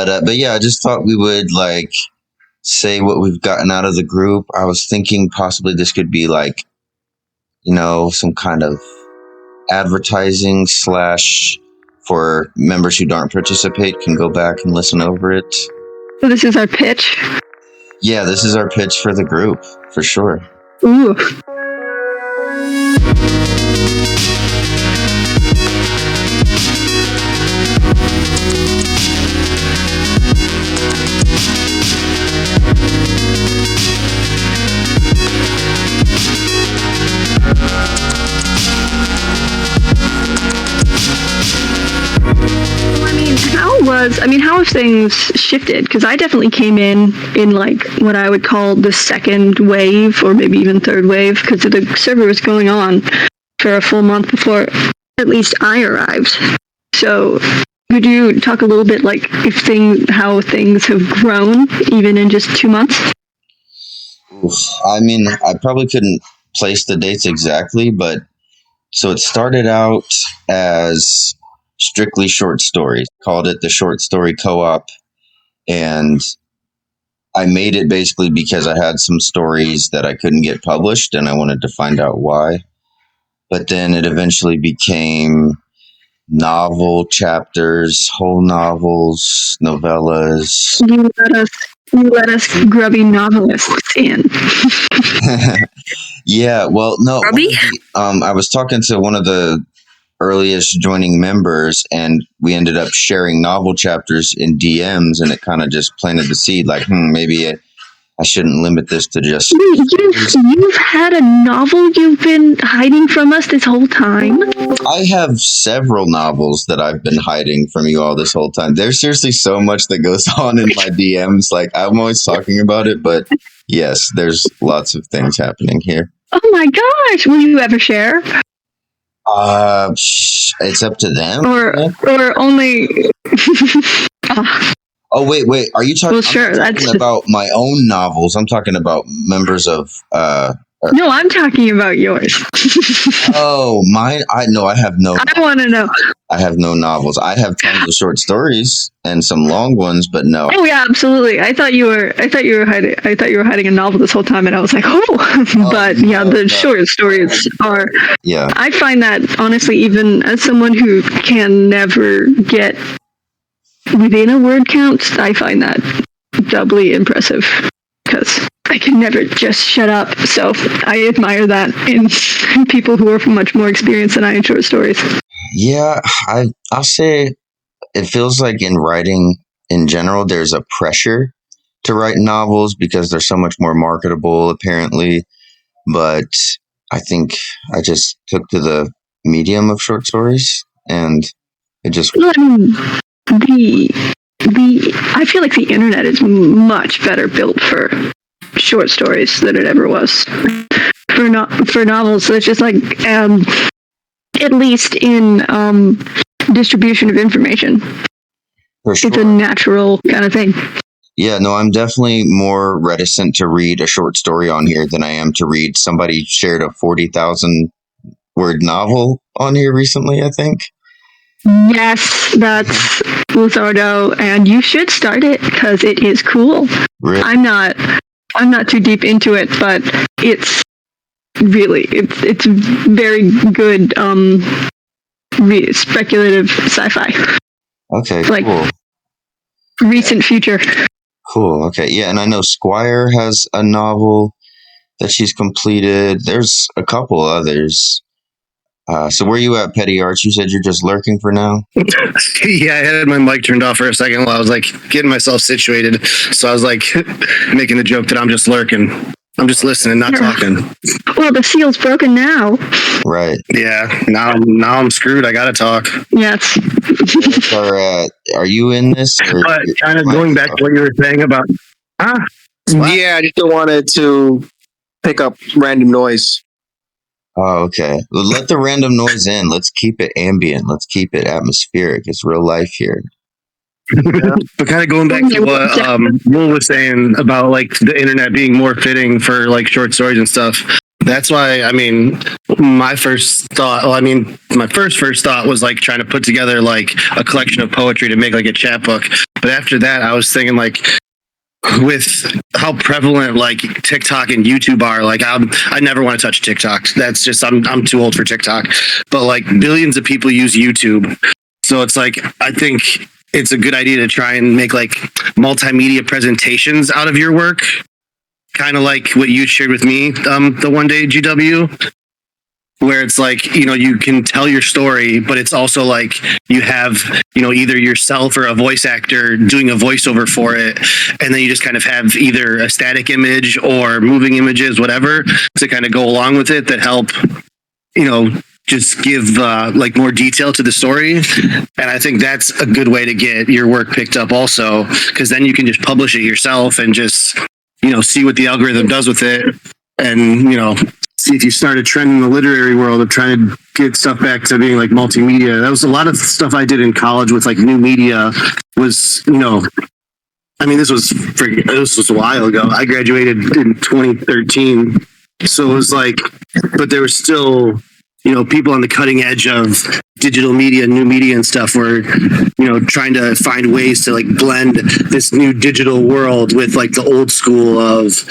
But yeah, I just thought we would like say what we've gotten out of the group. I was thinking possibly this could be like, some kind of advertising / for members who don't participate can go back and listen over it. So this is our pitch? Yeah, this is our pitch for the group, for sure. Ooh. How have things shifted? Because I definitely came in like what I would call the second wave, or maybe even third wave, because the server was going on for a full month before at least I arrived. So could you talk a little bit like how things have grown even in just 2 months? I mean, I probably couldn't place the dates exactly, but so it started out as strictly short stories, called it the Short Story Co-op, and I made it basically because I had some stories that I couldn't get published and I wanted to find out why. But then it eventually became novel chapters, whole novels, novellas. You let us grubby novelists in. Yeah, well, no. Grubby? I was talking to one of the earliest joining members, and we ended up sharing novel chapters in DMs, and it kind of just planted the seed, like, maybe I shouldn't limit this to just... You've had a novel you've been hiding from us this whole time? I have several novels that I've been hiding from you all this whole time. There's seriously so much that goes on in my DMs. Like, I'm always talking about it, but yes, there's lots of things happening here. Oh my gosh! Will you ever share? It's up to them. Or only... Oh, wait. Are you talking, well, sure, talking about my own novels? I'm talking about members of... No, I'm talking about yours. Oh, mine? I have no... I want to know. I have no novels. I have tons of short stories and some long ones, but no. Oh yeah, absolutely. I thought you were hiding a novel this whole time, and I was like, but yeah, the short stories are. Yeah. I find that honestly, even as someone who can never get within a word count, I find that doubly impressive because I can never just shut up. So I admire that in people who are much more experienced than I in short stories. Yeah, I'll say it feels like in writing in general, there's a pressure to write novels because they're so much more marketable, apparently. But I think I just took to the medium of short stories, and it just... Well, I mean, I feel like the internet is much better built for short stories than it ever was for novels. So it's just like, at least in distribution of information, for sure. It's a natural kind of thing. Yeah, no, I'm definitely more reticent to read a short story on here than I am to read. Somebody shared a 40,000 word novel on here recently, I think. Yes, that's Luzardo, and you should start it because it is cool. Really? I'm not too deep into it, but it's very good speculative sci-fi. Okay, like, cool. Recent future. Cool, okay. Yeah, and I know Squire has a novel that she's completed. There's a couple others. So where are you at, Pettiarch? You said you're just lurking for now? Yeah, I had my mic turned off for a second while I was like getting myself situated. So I was like making the joke that I'm just lurking. I'm just listening, not talking. Well, the seal's broken now. Right. Yeah, now I'm screwed. I gotta talk. Yes. Are you in this? But kind of going back to what you were saying about... Yeah, I just wanted to pick up random noise. Oh, okay. Well, let the random noise in. Let's keep it ambient. Let's keep it atmospheric. It's real life here. Yeah. But kind of going back to what Woul was saying about like the internet being more fitting for like short stories and stuff. That's why, I mean, my first thought was like trying to put together like a collection of poetry to make like a chapbook. But after that, I was thinking like, with how prevalent like TikTok and YouTube are, like I never want to touch TikTok. That's just I'm too old for TikTok. But like billions of people use YouTube, so it's like I think it's a good idea to try and make like multimedia presentations out of your work, kind of like what you shared with me the one day GW. Where it's like, you can tell your story, but it's also like you have, either yourself or a voice actor doing a voiceover for it. And then you just kind of have either a static image or moving images, whatever, to kind of go along with it that help, just give like more detail to the story. And I think that's a good way to get your work picked up also, because then you can just publish it yourself and just, see what the algorithm does with it. And, see if you start a trend in the literary world of trying to get stuff back to being like multimedia. That was a lot of stuff I did in college with like new media was, this was a while ago. I graduated in 2013. So it was like, but there was still, people on the cutting edge of digital media, new media and stuff were, trying to find ways to like blend this new digital world with like the old school of,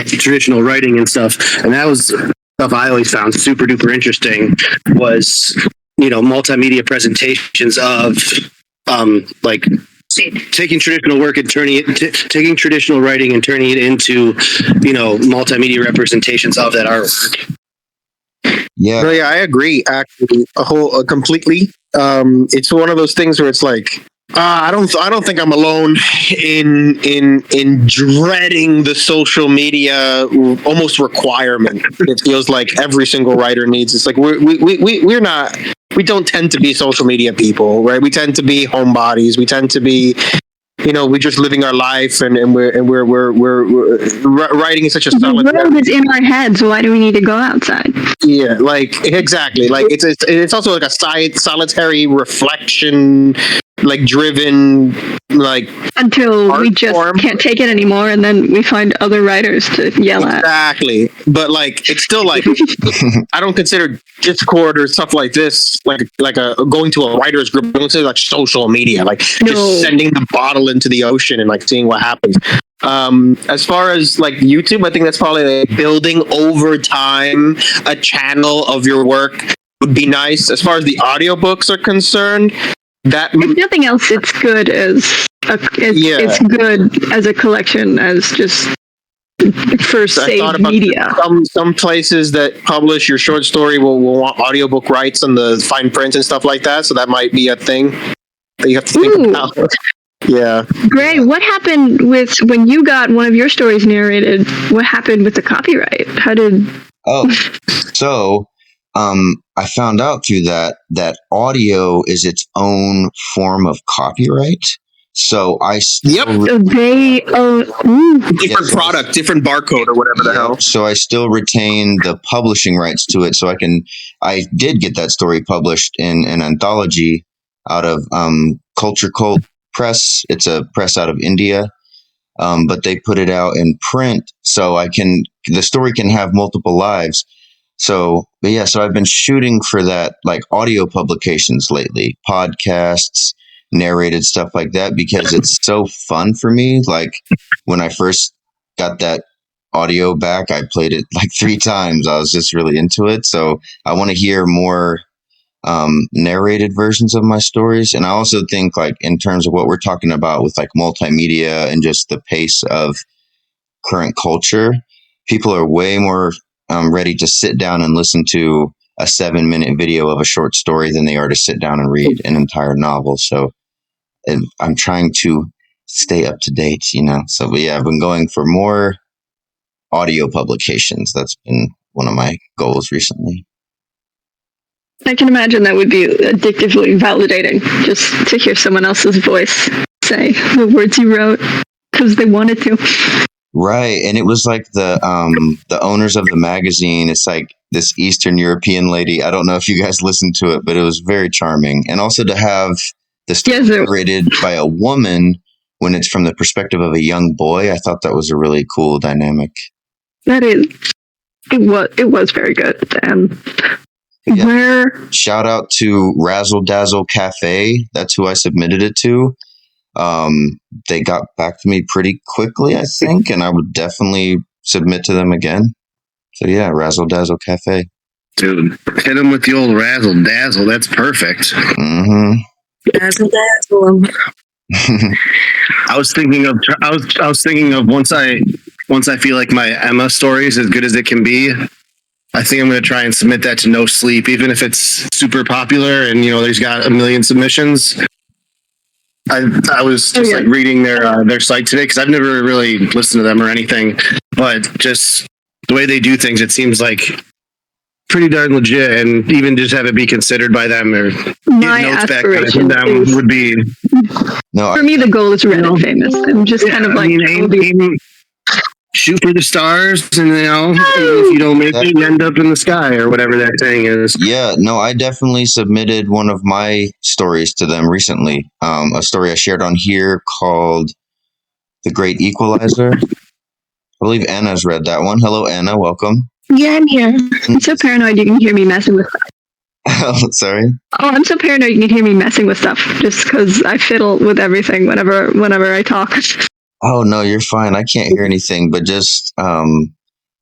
traditional writing and stuff. And that was stuff I always found super duper interesting was, multimedia presentations of like taking traditional work and taking traditional writing and turning it into, multimedia representations of that artwork. Yeah. No, yeah, I agree. Actually, completely. It's one of those things where it's like, I don't think I'm alone in dreading the social media almost requirement. It feels like every single writer needs. It's like we don't tend to be social media people, right? We tend to be homebodies. We tend to be, we're just living our life, and we're writing is such a solid. The world is in our heads. Why do we need to go outside? Yeah, like exactly. Like it's also like a solitary reflection, like driven, like until we just can't take it anymore, and then we find other writers to yell at. Exactly, but like it's still like I don't consider Discord or stuff like this like a going to a writers group. I don't consider like social media, like just sending the bottle into the ocean and like seeing what happens. As far as like YouTube, I think that's probably like building over time a channel of your work would be nice. As far as the audiobooks are concerned, that if nothing else, it's good it's good as a collection, as just for saved media. Some places that publish your short story will want audiobook rights and the fine print and stuff like that, so that might be a thing that you have to think about. Yeah. Gray, what happened with when you got one of your stories narrated? What happened with the copyright? How did? I found out through that audio is its own form of copyright. So I still they different product, different barcode or whatever the hell. So I still retain the publishing rights to it. So I did get that story published in an anthology out of Culture Cult Press. It's a press out of India. But they put it out in print, so the story can have multiple lives. So I've been shooting for that, like audio publications lately, podcasts, narrated stuff like that, because it's so fun for me. Like when I first got that audio back, I played it like 3 times. I was just really into it. So I want to hear more narrated versions of my stories. And I also think, like, in terms of what we're talking about with like multimedia and just the pace of current culture, people are way more ready to sit down and listen to a 7-minute video of a short story than they are to sit down and read an entire novel. So I'm trying to stay up to date, So, I've been going for more audio publications. That's been one of my goals recently. I can imagine that would be addictively validating, just to hear someone else's voice say the words you wrote because they wanted to. Right. And it was like the owners of the magazine. It's like this Eastern European lady. I don't know if you guys listened to it, but it was very charming. And also to have the story narrated by a woman when it's from the perspective of a young boy, I thought that was a really cool dynamic. It was very good. Shout out to Razzle Dazzle Cafe. That's who I submitted it to. They got back to me pretty quickly, I think, and I would definitely submit to them again. So yeah, Razzle Dazzle Cafe. Dude, hit him with the old razzle dazzle. That's perfect. Mm-hmm. Dazzle, dazzle. I was thinking of once I feel like my Emma story is as good as it can be, I think I'm going to try and submit that to No Sleep, even if it's super popular and there's got a million submissions. I was just like reading their site today because I've never really listened to them or anything, but just the way they do things, it seems like pretty darn legit, and even just have it be considered by them or My get notes back aspiration from them would be. No, For me, the goal is Reddit famous. I'm just kind of like, shoot for the stars, and if you don't make it, you end up in the sky or whatever that saying is. Yeah, no, I definitely submitted one of my stories to them recently. A story I shared on here called The Great Equalizer. I believe Anna's read that one. Hello, Anna. Welcome. yeah, I'm here. I'm so paranoid you can hear me messing with stuff. Oh, sorry. Oh, I'm so paranoid you can hear me messing with stuff just because I fiddle with everything whenever I talk. Oh, no, you're fine. I can't hear anything, but just,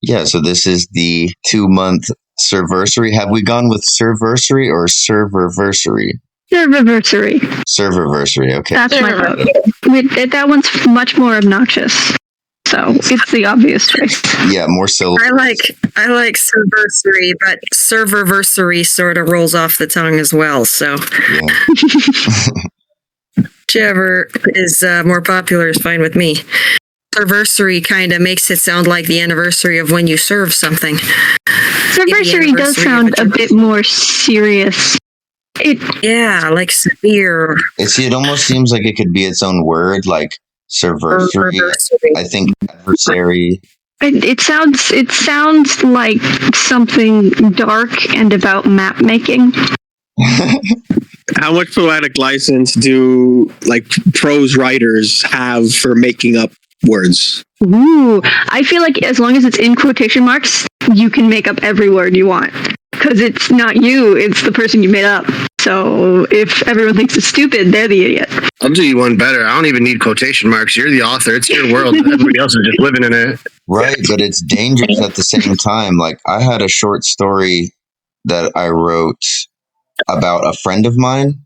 yeah, so this is the 2-month Serversary. Have we gone with Serversary or Serverversary? Serverversary. Serverversary, okay. That's my vote. That one's much more obnoxious. So it's the obvious choice. Yeah, more syllables. I like Serversary, but Serverversary sort of rolls off the tongue as well. So Yeah. whichever is more popular is fine with me. Serversary kind of makes it sound like the anniversary of when you serve something. Serversary does sound a bit more serious. Yeah, like severe. It almost seems like it could be its own word, like Serversary. I think adversary. It sounds like something dark and about map making. How much poetic license do prose writers have for making up words? Ooh, I feel like as long as it's in quotation marks, you can make up every word you want. Because it's not you, it's the person you made up. So if everyone thinks it's stupid, they're the idiot. I'll do you one better. I don't even need quotation marks. You're the author. It's your world. Everybody else is just living in it. Right, but it's dangerous at the same time. Like, I had a short story that I wrote about a friend of mine,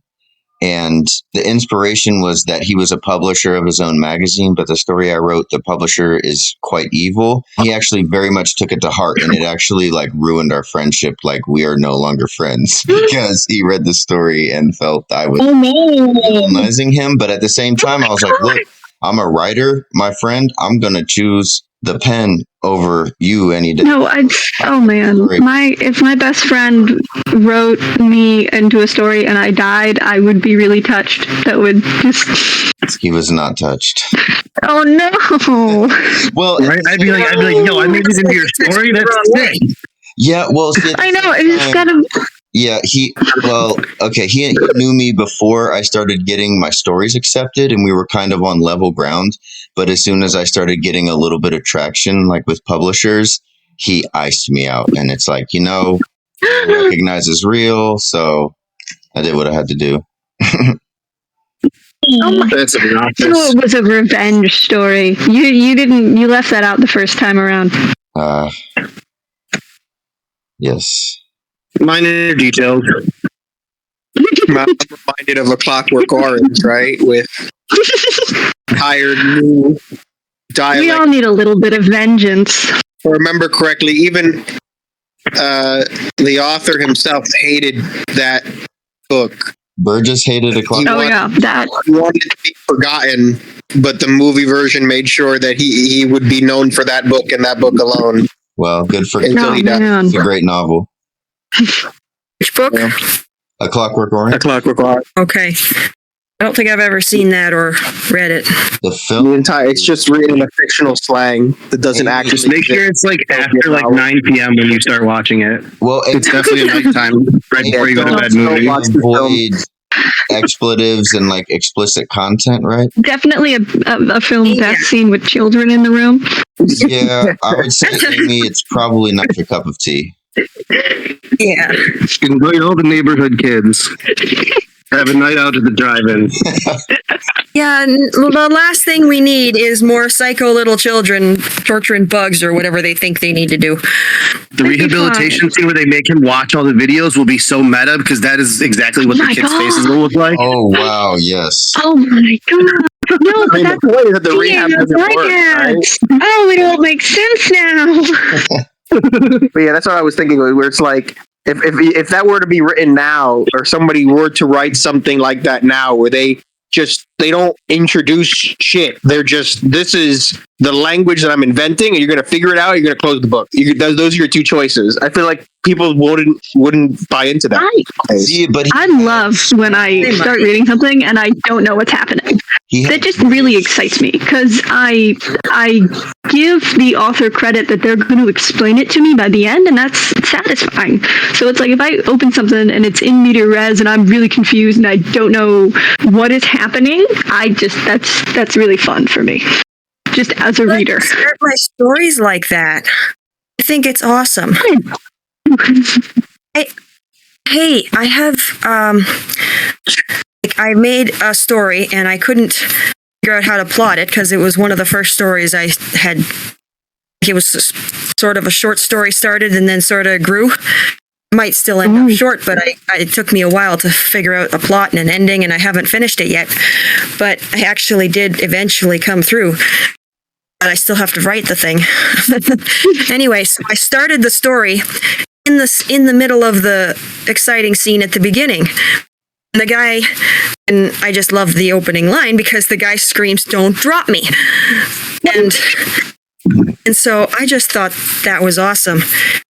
and the inspiration was that he was a publisher of his own magazine, but the story I wrote, the publisher is quite evil. He actually very much took it to heart, and it actually ruined our friendship. Like, we are no longer friends because he read the story and felt I was villainizing him. But at the same time, I was like, look, I'm a writer, my friend. I'm going to choose the pen over you any day. No, if my best friend wrote me into a story and I died, I would be really touched. That would just... He was not touched. Oh no! Well, right? I'd be like, yo, I made it into your story. That's sick. Yeah, well, see, I know. It's gotta. Yeah, he knew me before I started getting my stories accepted, and we were kind of on level ground. But as soon as I started getting a little bit of traction, with publishers, he iced me out. And it's like, recognize as real. So I did what I had to do. Oh my! That's obnoxious. So it was a revenge story. You left that out the first time around. Yes. Minor details. I'm reminded of A Clockwork Orange, right? With hired new dialect. We all need a little bit of vengeance. If I remember correctly, even the author himself hated that book. Burgess hated A Clockwork. He wanted it to be forgotten, but the movie version made sure that he would be known for that book and that book alone. Well, good for him. Until he died. It's a great novel. Which book? Yeah. A Clockwork Orange. A Clockwork Orange. Okay. I don't think I've ever seen that or read it. The film. It's just written in a fictional slang that doesn't actually. Just make sure it's after 9 p.m. when you start watching it. Well, it's definitely a nighttime right before you go to bed movie. Avoid expletives and explicit content, right? Definitely a film best seen with children in the room. Yeah, I would say, Amy, it's probably not your cup of tea. Yeah. Invite all the neighborhood kids. Have a night out at the drive-in. Yeah, the last thing we need is more psycho little children torturing bugs or whatever they think they need to do. The rehabilitation scene where they make him watch all the videos will be so meta because that is exactly what the kids' faces will look like. Oh wow, yes. Oh my god. No, I mean, the point is that the rehab doesn't work, right? Oh, it all makes sense now. But yeah, that's what I was thinking. Where it's like, if that were to be written now, or somebody were to write something like that now, where they don't introduce shit. They're just, this is the language that I'm inventing, and you're going to figure it out. Or you're going to close the book. Those are your two choices. I feel like people wouldn't buy into that. I love when I start reading something and I don't know what's happening. That just really excites me because I give the author credit that they're going to explain it to me by the end, and that's satisfying. So it's like if I open something and it's in media res and I'm really confused and I don't know what is happening, that's really fun for me, just as a reader. I start my stories like that. I think it's awesome. I have I made a story and I couldn't figure out how to plot it because it was one of the first stories I had. It was sort of a short story started and then sort of grew. Might still end up short, but it took me a while to figure out a plot and an ending, and I haven't finished it yet. But I actually did eventually come through. But I still have to write the thing. Anyway, so I started the story in the middle of the exciting scene at the beginning. The guy, and I just love the opening line because the guy screams, "Don't drop me." And so I just thought that was awesome.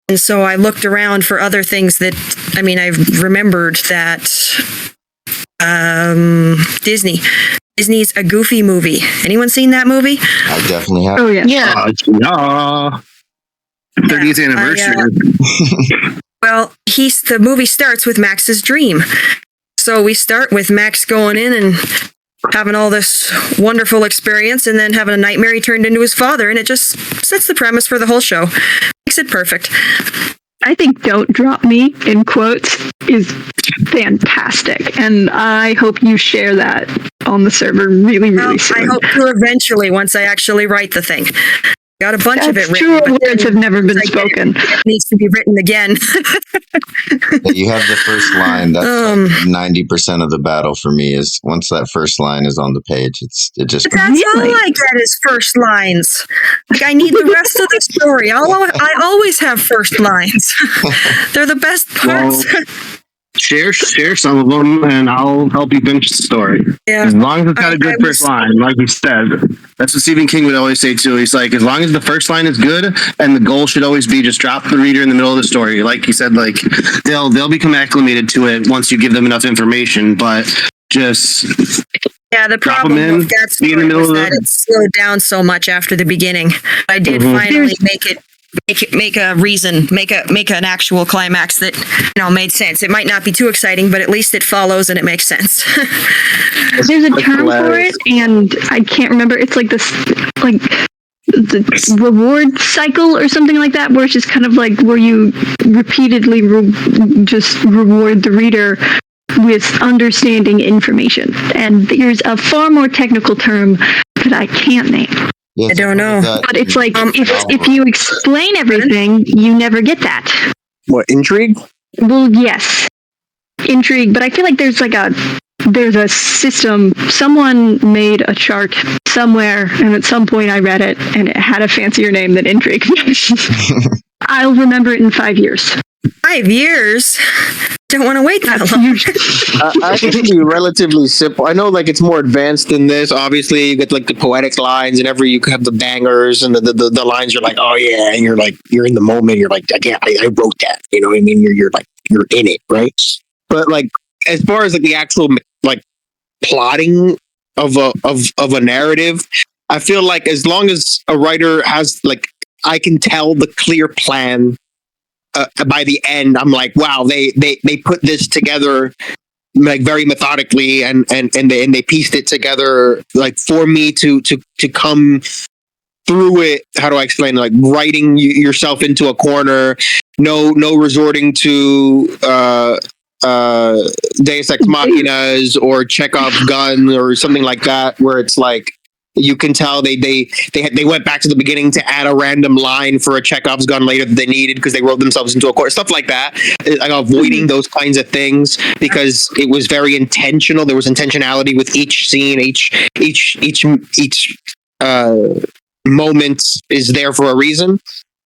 And so I looked around for other things that, I've remembered that Disney's A Goofy Movie. Anyone seen that movie? I definitely have. Oh, yeah. Yeah. 30th anniversary. Well, the movie starts with Max's dream. So we start with Max going in and having all this wonderful experience and then having a nightmare he turned into his father, and it just sets the premise for the whole show. Makes it perfect. I think "Don't Drop Me" in quotes is fantastic, and I hope you share that on the server really soon. I hope to eventually, once I actually write the thing. Got a bunch of it written. True words have never been spoken. It needs to be written again. You have the first line. That's 90% of the battle for me. Is once that first line is on the page, it just. But that's all I get is first lines. Like, I need the rest of the story. I always have first lines. They're the best parts. Well, share some of them, and I'll help you finish the story. Yeah. As long as it's got a good first line, like you said. That's what Stephen King would always say too. He's like, as long as the first line is good, and the goal should always be just drop the reader in the middle of the story. Like you said, like they'll become acclimated to it once you give them enough information. But just the problem with that story was that it slowed down so much after the beginning. I did finally make an actual climax that made sense. It might not be too exciting, but at least it follows and it makes sense. There's a term for it, and I can't remember. It's like this, like the reward cycle or something like that, where it's just kind of like where you repeatedly just reward the reader with understanding information. And there's a far more technical term that I can't name. Yes, I don't know. But it's like, if you explain everything, you never get that. What, intrigue? Well, yes. Intrigue, but I feel like there's a system. Someone made a chart somewhere, and at some point I read it, and it had a fancier name than intrigue. I'll remember it in 5 years. 5 years? Don't want to wait that long. I think it'd be relatively simple. I know, like, it's more advanced than this. Obviously, you get like the poetic lines, and you have the bangers, and the lines. You're like, oh yeah, and you're in the moment. You're like, I wrote that. You know what I mean? You're in it, right? But like, as far as like the actual like plotting of a narrative, I feel like as long as a writer has like, I can tell the clear plan. By the end, I'm like, wow, they put this together like very methodically, and they pieced it together like for me to come through it. How do I explain it? Like writing yourself into a corner, no resorting to Deus Ex Machinas or Chekhov's gun or something like that, where it's like you can tell they went back to the beginning to add a random line for a Chekhov's gun later that they needed because they wrote themselves into a corner, stuff like that. Like avoiding those kinds of things because it was very intentional. There was intentionality with each scene, each moment is there for a reason.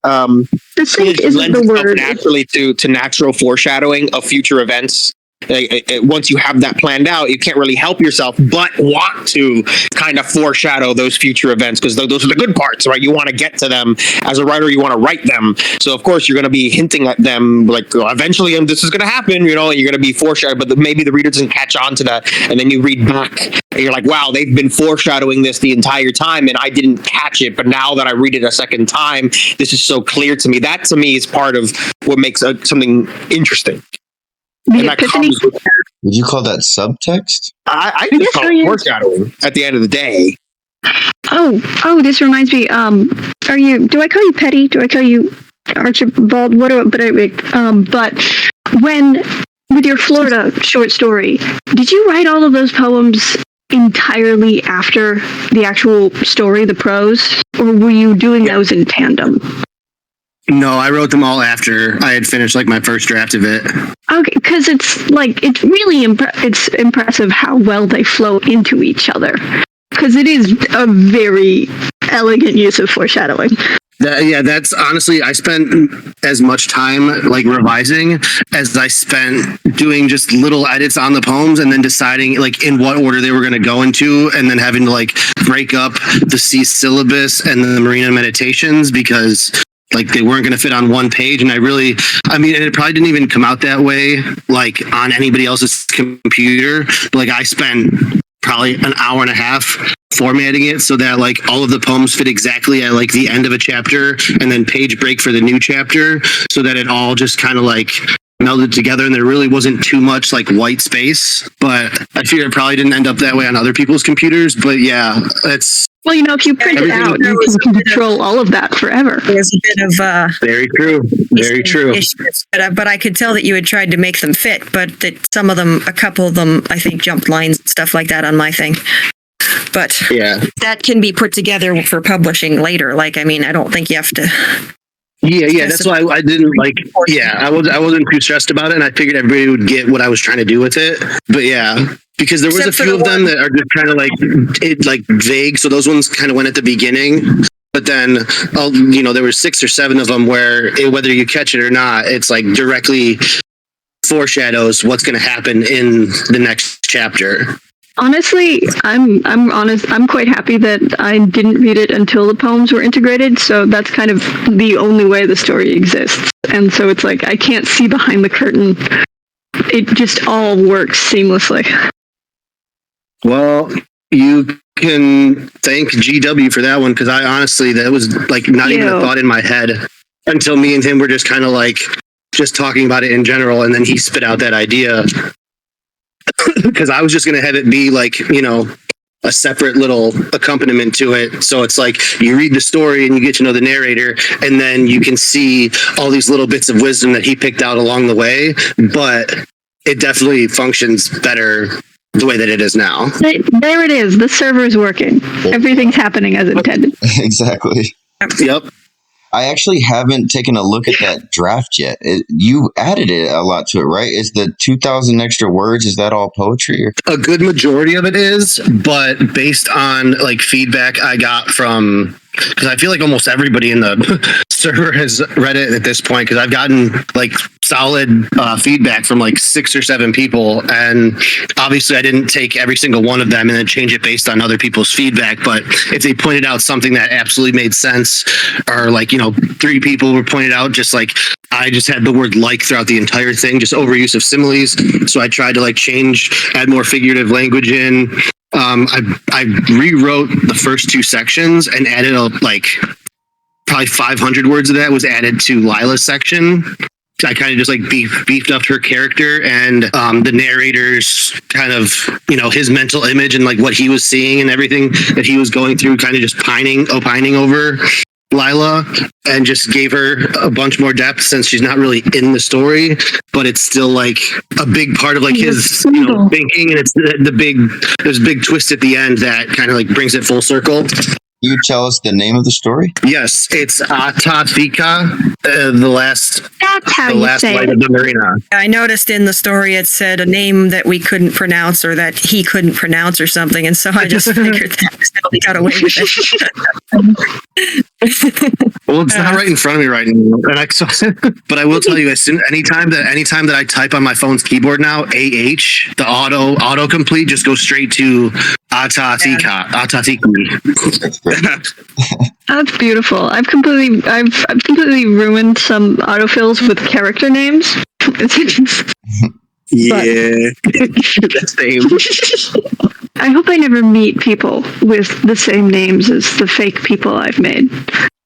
The sync isn't lends the itself word. naturally to natural foreshadowing of future events. Once you have that planned out, you can't really help yourself but want to kind of foreshadow those future events because those are the good parts, right? You want to get to them as a writer. You want to write them, so of course you're going to be hinting at them like eventually this is going to happen. You're going to be foreshadowing, but maybe the reader doesn't catch on to that, and then you read back and you're like, wow, they've been foreshadowing this the entire time, and I didn't catch it. But now that I read it a second time, this is so clear to me. That to me is part of what makes something interesting. The And that epiphany. comes with Would you call that subtext? I just guess call so, it yeah. foreshadowing at the end of the day. Oh, this reminds me. Do I call you Petty? Do I call you Archibald? But when, with your Florida short story, did you write all of those poems entirely after the actual story, the prose? Or were you doing those in tandem? No, I wrote them all after I had finished like my first draft of it. Okay, because it's really it's impressive how well they flow into each other. Because it is a very elegant use of foreshadowing. That's honestly, I spent as much time like revising as I spent doing just little edits on the poems and then deciding like in what order they were going to go into, and then having to like break up the C syllabus and the Marina meditations because like they weren't going to fit on one page. And it probably didn't even come out that way like on anybody else's computer. But like I spent probably an hour and a half formatting it so that like all of the poems fit exactly at like the end of a chapter and then page break for the new chapter so that it all just kind of like melded together and there really wasn't too much like white space. But I fear it probably didn't end up that way on other people's computers. But yeah, it's Well, if you print it out, you can control all of that forever. There's a bit of very true. Very true. issues, but I could tell that you had tried to make them fit, but that a couple of them, I think, jumped lines and stuff like that on my thing. But Yeah. that can be put together for publishing later. Like, I mean, I don't think you have to. Yeah. That's why I didn't like. Yeah, I wasn't too stressed about it, and I figured everybody would get what I was trying to do with it. But yeah, because there was Except a few of them that are just kind of like vague. So those ones kind of went at the beginning. But then, there were 6 or 7 of them where whether you catch it or not, it's like directly foreshadows what's going to happen in the next chapter. Honestly, I'm honest. I'm quite happy that I didn't read it until the poems were integrated. So that's kind of the only way the story exists. And so it's like I can't see behind the curtain. It just all works seamlessly. Well, you can thank GW for that one because I honestly, that was like not even a thought in my head until me and him were just kind of like just talking about it in general, and then he spit out that idea because I was just going to have it be like, a separate little accompaniment to it. So it's like you read the story and you get to know the narrator, and then you can see all these little bits of wisdom that he picked out along the way, but it definitely functions better the way that it is now. There it is. The server's working. Everything's happening as intended. Exactly. Yep. I actually haven't taken a look at that draft yet. You added it a lot to it, right? Is the 2,000 extra words, is that all poetry? Or? A good majority of it is, but based on like feedback I got from, because I feel like almost everybody in the server has read it at this point, because I've gotten like solid feedback from like 6 or 7 people, and obviously I didn't take every single one of them and then change it based on other people's feedback. But if they pointed out something that absolutely made sense, or like 3 people were pointed out, just like I just had the word like throughout the entire thing, just overuse of similes. So I tried to like add more figurative language in. I rewrote the first 2 sections and added probably 500 words of that was added to Lila's section. I kind of just like beefed up her character and the narrator's kind of, his mental image and like what he was seeing and everything that he was going through, kind of just opining over. Lila and just gave her a bunch more depth since she's not really in the story, but it's still like a big part of like his thinking, and it's there's a big twist at the end that kind of like brings it full circle. You tell us the name of the story? Yes, it's Atatika, the last say light it. of the marina. I noticed in the story it said a name that we couldn't pronounce or that he couldn't pronounce or something, and so I just figured that we got away with it. Well, it's not right in front of me right now, but I will tell you, anytime that I type on my phone's keyboard now, AH, the autocomplete just goes straight to Atatika. That's beautiful. I've completely ruined some autofills with character names. Yeah, the same. I hope I never meet people with the same names as the fake people I've made.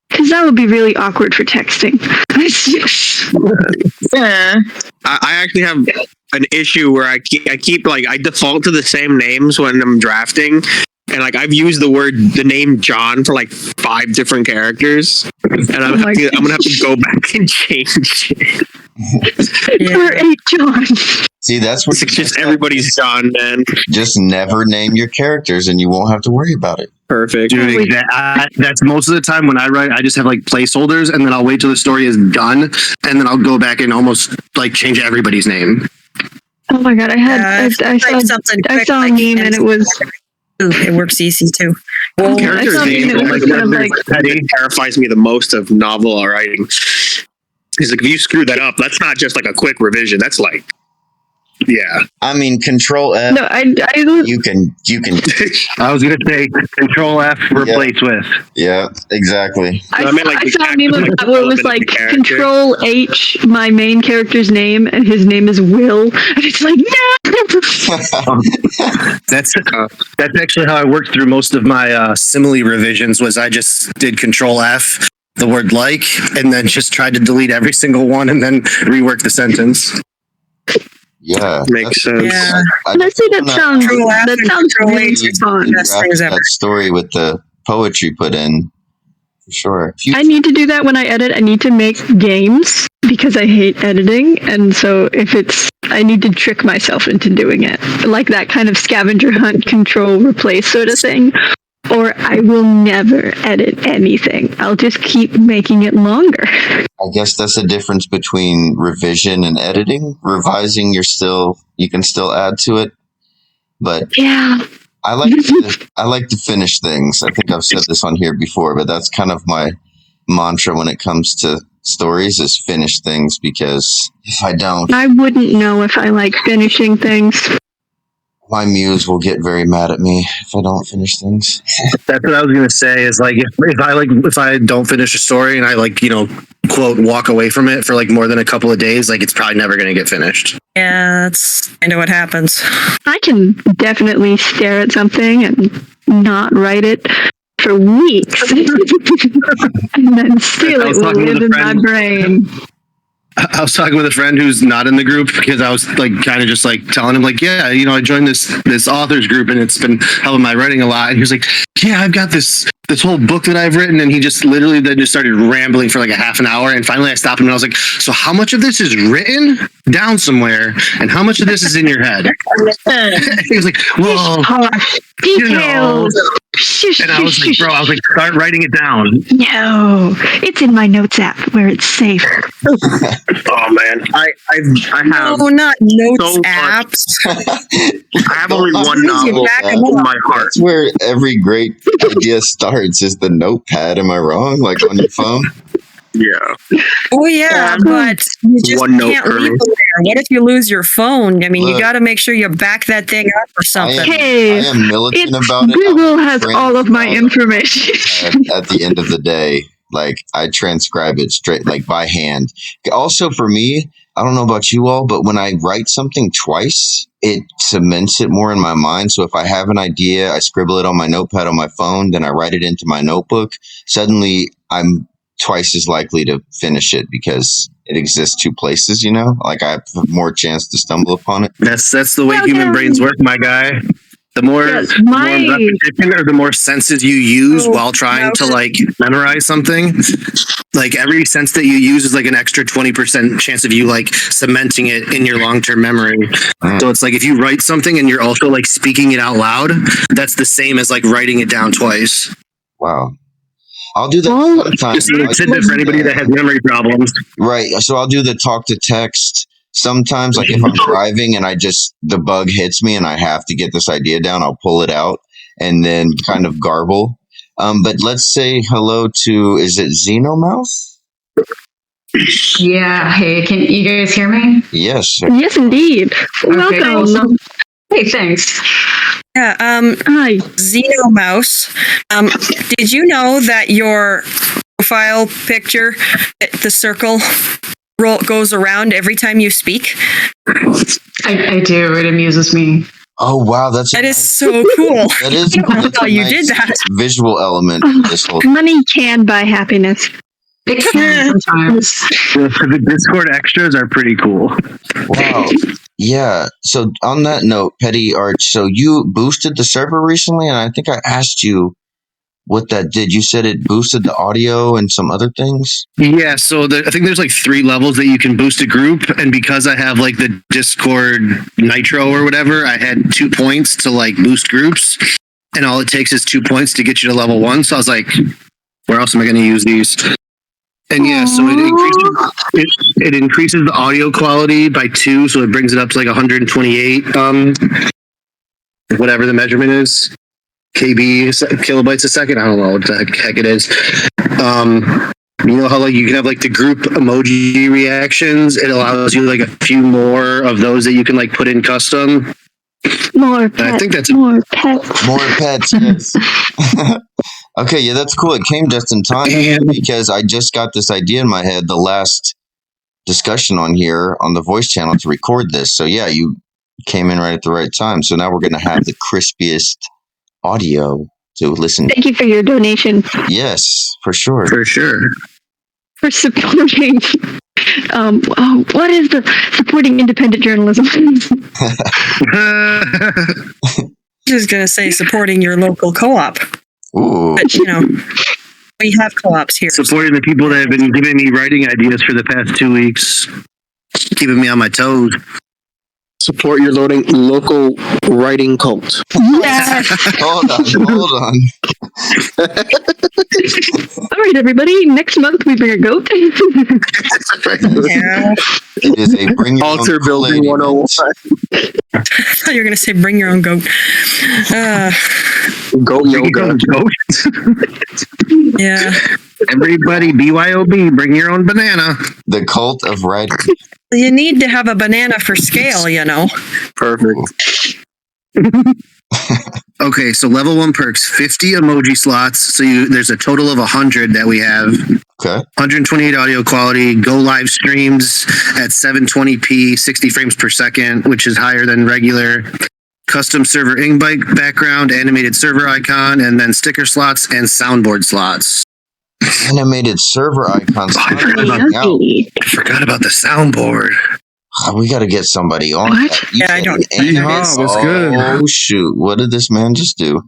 Because that would be really awkward for texting. I actually have an issue where I keep like, I default to the same names when I'm drafting. And like, I've used the name John for like 5 different characters. And I'm gonna have to go back and change it. For 8 John. See, that's what It's just everybody's John, man. Just never name your characters and you won't have to worry about it. Perfect. Dude, that's most of the time when I write, I just have like placeholders, and then I'll wait till the story is done, and then I'll go back and almost like change everybody's name. Oh my god, I saw a meme and it was... It works easy too. Well, Character's name terrifies me the most of novel writing. Because like, if you screw that up, that's not just like a quick revision. That's like, yeah. I mean, Control F. No, You can. I was gonna say Control F, replace with. Yeah, exactly. I saw a meme of that where it was like Control H, my main character's name, and his name is Will, and it's like no. That's actually how I worked through most of my simile revisions. Was I just did Control F, the word like, and then just tried to delete every single one, and then rework the sentence. Yeah, makes sense. Yeah. Honestly, that sounds really fun. That story with the poetry put in, for sure. I need to do that when I edit. I need to make games because I hate editing, and so I need to trick myself into doing it, like that kind of scavenger hunt, control, replace sort of thing. Or I will never edit anything. I'll just keep making it longer. I guess that's the difference between revision and editing. Revising, you can still add to it, but yeah, I like to finish things. I think I've said this on here before, but that's kind of my mantra when it comes to stories: is finish things, because if I don't, I wouldn't know if I like finishing things. My muse will get very mad at me if I don't finish things. That's what I was gonna say. Is like if I don't finish a story and I quote walk away from it for like more than a couple of days, like it's probably never gonna get finished. Yeah, that's kind of what happens. I can definitely stare at something and not write it for weeks, and then still it will live in my brain. I was talking with a friend who's not in the group, because I was like kind of just like telling him like, yeah, I joined this authors group and it's been helping my writing a lot. And he was like, yeah, I've got this whole book that I've written. And he just literally then just started rambling for like a half an hour. And finally I stopped him and I was like, so how much of this is written down somewhere and how much of this is in your head? He was like, well, details. And I was like, bro, start writing it down. No, it's in my notes app where it's safe. Oh man, I have not notes so apps. I have only one novel in my heart. That's where every great idea starts, is the notepad. Am I wrong? Like on your phone? Yeah. Oh yeah, but you just One note can't per leave it there. What if you lose your phone? I mean, you got to make sure you back that thing up or something. Hey, I am militant about it. Google has all of my information. At the end of the day, like I transcribe it straight, like by hand. Also for me, I don't know about you all, but when I write something twice, it cements it more in my mind. So if I have an idea, I scribble it on my notepad on my phone, then I write it into my notebook. Suddenly I'm twice as likely to finish it because it exists 2 places, like I have more chance to stumble upon it. That's the way human brains work, my guy. The more, Yes, the more repetition or the more senses you use while trying to like memorize something, like every sense that you use is like an extra 20% chance of you like cementing it in your long-term memory. So it's like if you write something and you're also like speaking it out loud, that's the same as like writing it down twice. Wow. I'll do that Well, sometimes. Just a little tidbit for anybody that has memory problems. Right. So I'll do the talk to text. Sometimes, like if I'm driving and the bug hits me and I have to get this idea down, I'll pull it out and then kind of garble. But let's say hello to, is it Xenomouse? Yeah. Hey, can you guys hear me? Yes. Yes, indeed. Welcome. Awesome. Hey, thanks. Yeah, Hi. Xenomouse. Did you know that your profile picture, the circle goes around every time you speak? I do. It amuses me. Oh, wow. That is so cool. That is I don't know that's how a you nice did that. visual element to this whole Money can buy happiness. It can sometimes. The Discord extras are pretty cool. Wow. Yeah. So on that note, Pettiarch, so you boosted the server recently, and I think I asked you what that did. You said it boosted the audio and some other things. Yeah, so I think there's like 3 levels that you can boost a group, and because I have like the Discord Nitro or whatever, I had 2 points to like boost groups, and all it takes is 2 points to get you to level 1. So I was like, where else am I going to use these? And yeah, so it increases the audio quality by 2, so it brings it up to like 128, whatever the measurement is, kilobytes a second. I don't know what the heck it is. You know how like you can have like the group emoji reactions? It allows you like a few more of those that you can like put in custom. More pets. I think that's more pets. More pets, yes. Okay, yeah, that's cool. It came just in time because I just got this idea in my head, the last discussion on here on the voice channel to record this. So yeah, you came in right at the right time. So now we're going to have the crispiest audio to listen to. Thank you for your donation. Yes, for sure. for sure. For supporting. What is the supporting independent journalism? I was going to say supporting your local co-op. Ooh. But, you know, we have co-ops here. Supporting the people that have been giving me writing ideas for the past 2 weeks, keeping me on my toes. Support your local writing cult. Yes. Hold on. All right, everybody. Next month we bring a goat. Yeah. It is a bring your Altar own building lady. 101. I thought you were going to say bring your own goat. Goat yoga. Yeah. Everybody, BYOB, bring your own banana. The cult of writing. You need to have a banana for scale, you know. Perfect. Okay, so level 1 perks, 50 emoji slots. So there's a total of 100 that we have. Okay. 128 audio quality, go live streams at 720p, 60 frames per second, which is higher than regular. Custom server invite background, animated server icon, and then sticker slots and soundboard slots. Animated server icons. I forgot about the soundboard. We got to get somebody on. What? That. You Yeah, I said don't- animate- Oh, that's good. Oh, shoot. What did this man just do?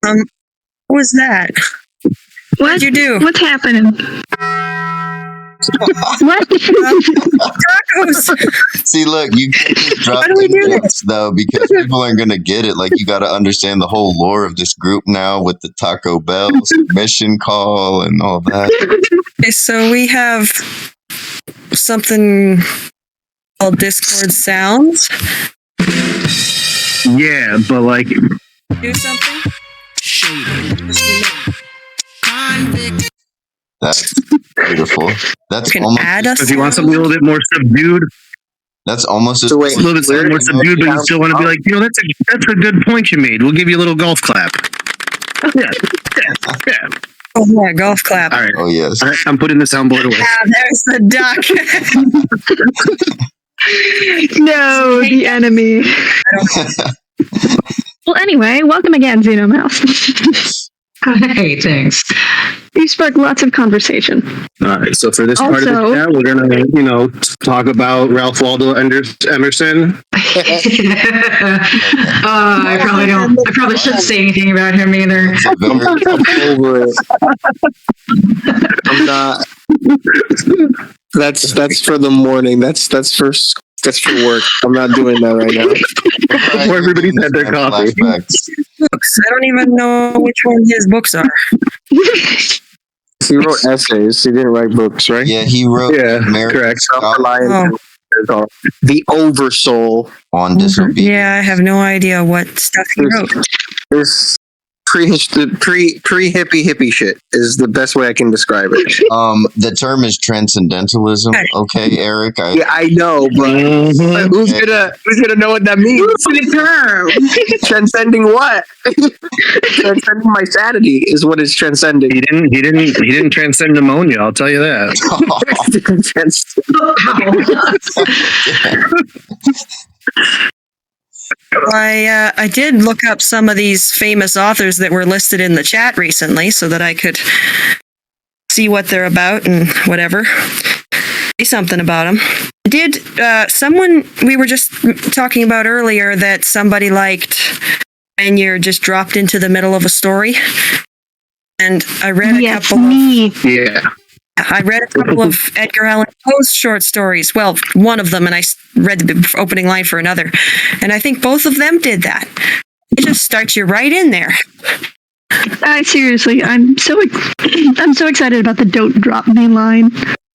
What was that? What did you do? What's happening? What? Tacos. See, look, you can't just drop How do we do jokes, though, because people aren't going to get it. Like, you got to understand the whole lore of this group now with the Taco Bell submission call and all that. Okay, so we have something called Discord Sounds. Yeah, but like, Do something. That's beautiful. That's You can almost. add us. if you want something a little bit more subdued, That's almost. So wait, a little bit more subdued, but you still want to be like, you know, that's a good point you made. We'll give you a little golf clap. Yeah. Oh yeah, golf clap. All right. Oh yes. All right, I'm putting the soundboard away. Ah, there's the duck. No, the enemy. Well, anyway, welcome again, Xenomouse. Hey, thanks. You spark lots of conversation. All right. So for this part of the Also- chat, we're gonna, talk about Ralph Waldo Emerson. I probably shouldn't say anything about him either. It's a very I'm over it. I'm not. That's for the morning. That's for work. I'm not doing that right now. Before everybody's had their coffee. Flashbacks. Books. I don't even know which one his books are. He wrote essays. He didn't write books, right? Yeah, he wrote American correct. Scholar Self-reliant. The Oversoul. on disobedience. Yeah, I have no idea what stuff he wrote. This pre-hippie shit is the best way I can describe it. The term is transcendentalism. Okay, Eric. Yeah, I know, but who's gonna know what that means? Good term. Transcending what? Transcending my sanity is what is transcending. He didn't transcend pneumonia. I'll tell you that. I did look up some of these famous authors that were listed in the chat recently so that I could see what they're about and whatever. Say something about them. Did someone we were just talking about earlier that somebody liked and you're just dropped into the middle of a story? And I read a Yes, couple me. I read a couple of Edgar Allan Poe's short stories. Well, one of them, and I read the opening line for another. And I think both of them did that. It just starts you right in there. Seriously, I'm so excited about the "Don't drop me" line.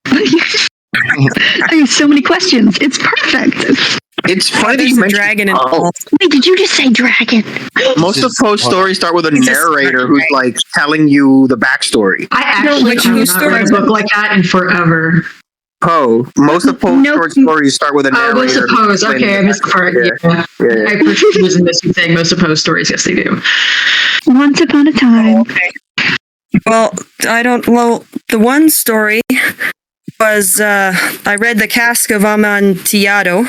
I have so many questions. It's perfect. It's funny that There's you a mentioned dragon involved. Wait, did you just say dragon? most of Poe's stories start with a It's a narrator story, who's right? like telling you the backstory. I actually which have news not read a stories? book like that in forever. Poe. Most of Poe's Nope. short stories start with a Oh, narrator. most of Poe's. Okay, I missed the part. Yeah. Yeah. I was in this thing. Most of Poe's stories, yes, they do. Once upon a time. Well, I don't know. The one story was I read The Cask of Amontillado,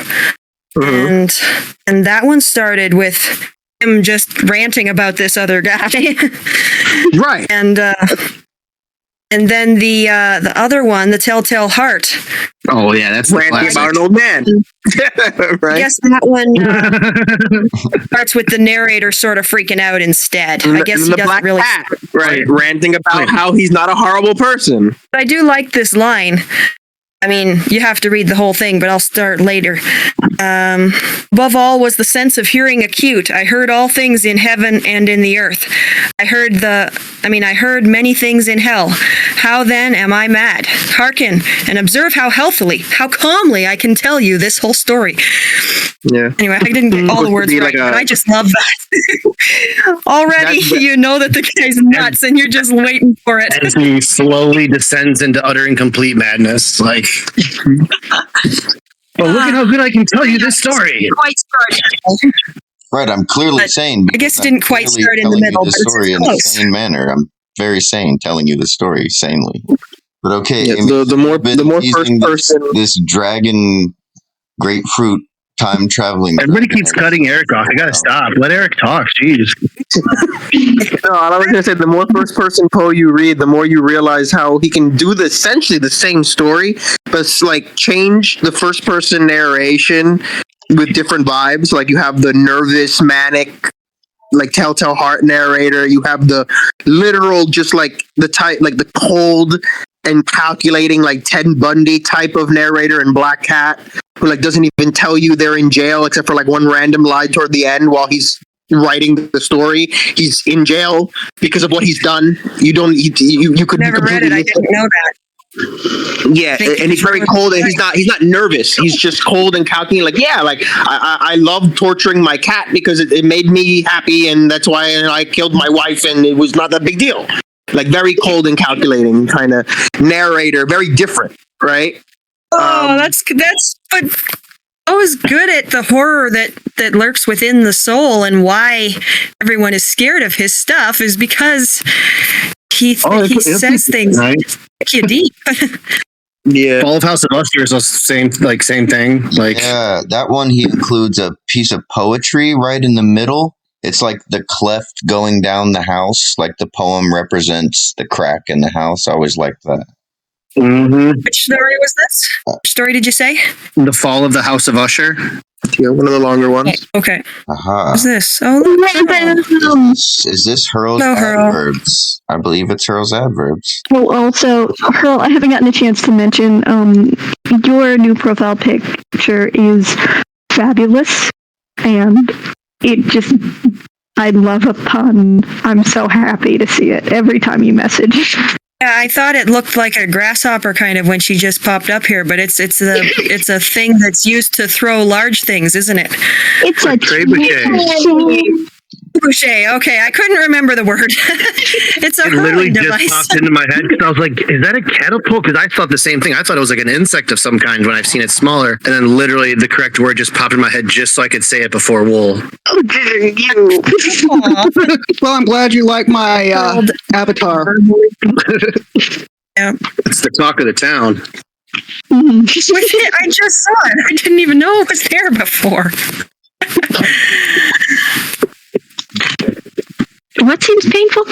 and that one started with him just ranting about this other guy. Right. And then the other one, The Telltale Heart. Oh yeah, that's the Ranting classic. about an old man. I Right. guess that one starts with the narrator sort of freaking out instead. I guess he the doesn't black really. cat, right? Ranting about how he's not a horrible person. But I do like this line. I mean, you have to read the whole thing, but I'll start later. Above all was the sense of hearing acute. I heard all things in heaven and in the earth. I heard many things in hell. How then am I mad? Hearken and observe how healthily, how calmly I can tell you this whole story. Yeah. Anyway, I didn't get all the words Be right, like but I just love that. Already, you know that the guy's nuts, and you're just waiting for it. As he slowly descends into utter and complete madness. Like, well, look at how good I can tell you this story. Quite started. Right, I'm clearly But sane. I guess it because I'm didn't quite clearly start in the telling you middle, the but it's story in a close. sane manner. I'm very sane, telling you the story sanely. But okay, Yeah, Amy, the more you've been using first person. this dragon grapefruit time traveling. Everybody keeps cutting Eric off. I gotta stop. Let Eric talk. Jeez. No, I was gonna say the more first person Poe you read, the more you realize how he can do essentially the same story, but it's like change the first person narration with different vibes. Like you have the nervous, manic, like Telltale Heart narrator. You have the literal, just like the type, like the cold and calculating, like Ted Bundy type of narrator in Black Cat, who like doesn't even tell you they're in jail except for like one random line toward the end while he's writing the story. He's in jail because of what he's done. You could Never read it. I didn't know that. Yeah, and he's very cold, and he's not nervous. He's just cold and calculating. Like, yeah, like I love torturing my cat because it made me happy, and that's why I killed my wife, and it was not that big deal. Like very cold and calculating kind of narrator, very different, right? Oh, that's but always good at the horror that lurks within the soul, and why everyone is scared of his stuff is because he says things right? make you deep. Yeah. Fall of House of Usher is the same thing. Like, Yeah, that one he includes a piece of poetry right in the middle. It's like the cleft going down the house, like the poem represents the crack in the house. I always liked that. Mm-hmm. Which story was this? Which story did you say? The Fall of the House of Usher. Yeah, one of the longer ones. Okay. Aha. What's this? Oh, Is this Hurl's Hello, Hurl. Adverbs? I believe it's Hurl's Adverbs. Oh, also, Hurl, I haven't gotten a chance to mention, your new profile picture is fabulous, and it just, I love a pun. I'm so happy to see it every time you message. yeah, I thought it looked like a grasshopper kind of when she just popped up here, but it's a thing that's used to throw large things, isn't it? It's a Trebuchet. Trebuchet. Okay, I couldn't remember the word. It's a It literally hurling just device. popped into my head because I was like, is that a catapult? Because I thought the same thing. I thought it was like an insect of some kind when I've seen it smaller. And then literally the correct word just popped in my head just so I could say it before Woul. Oh, you. Well, I'm glad you like my avatar. Yeah. It's the talk of the town. I just saw it. I didn't even know it was there before. What seems painful?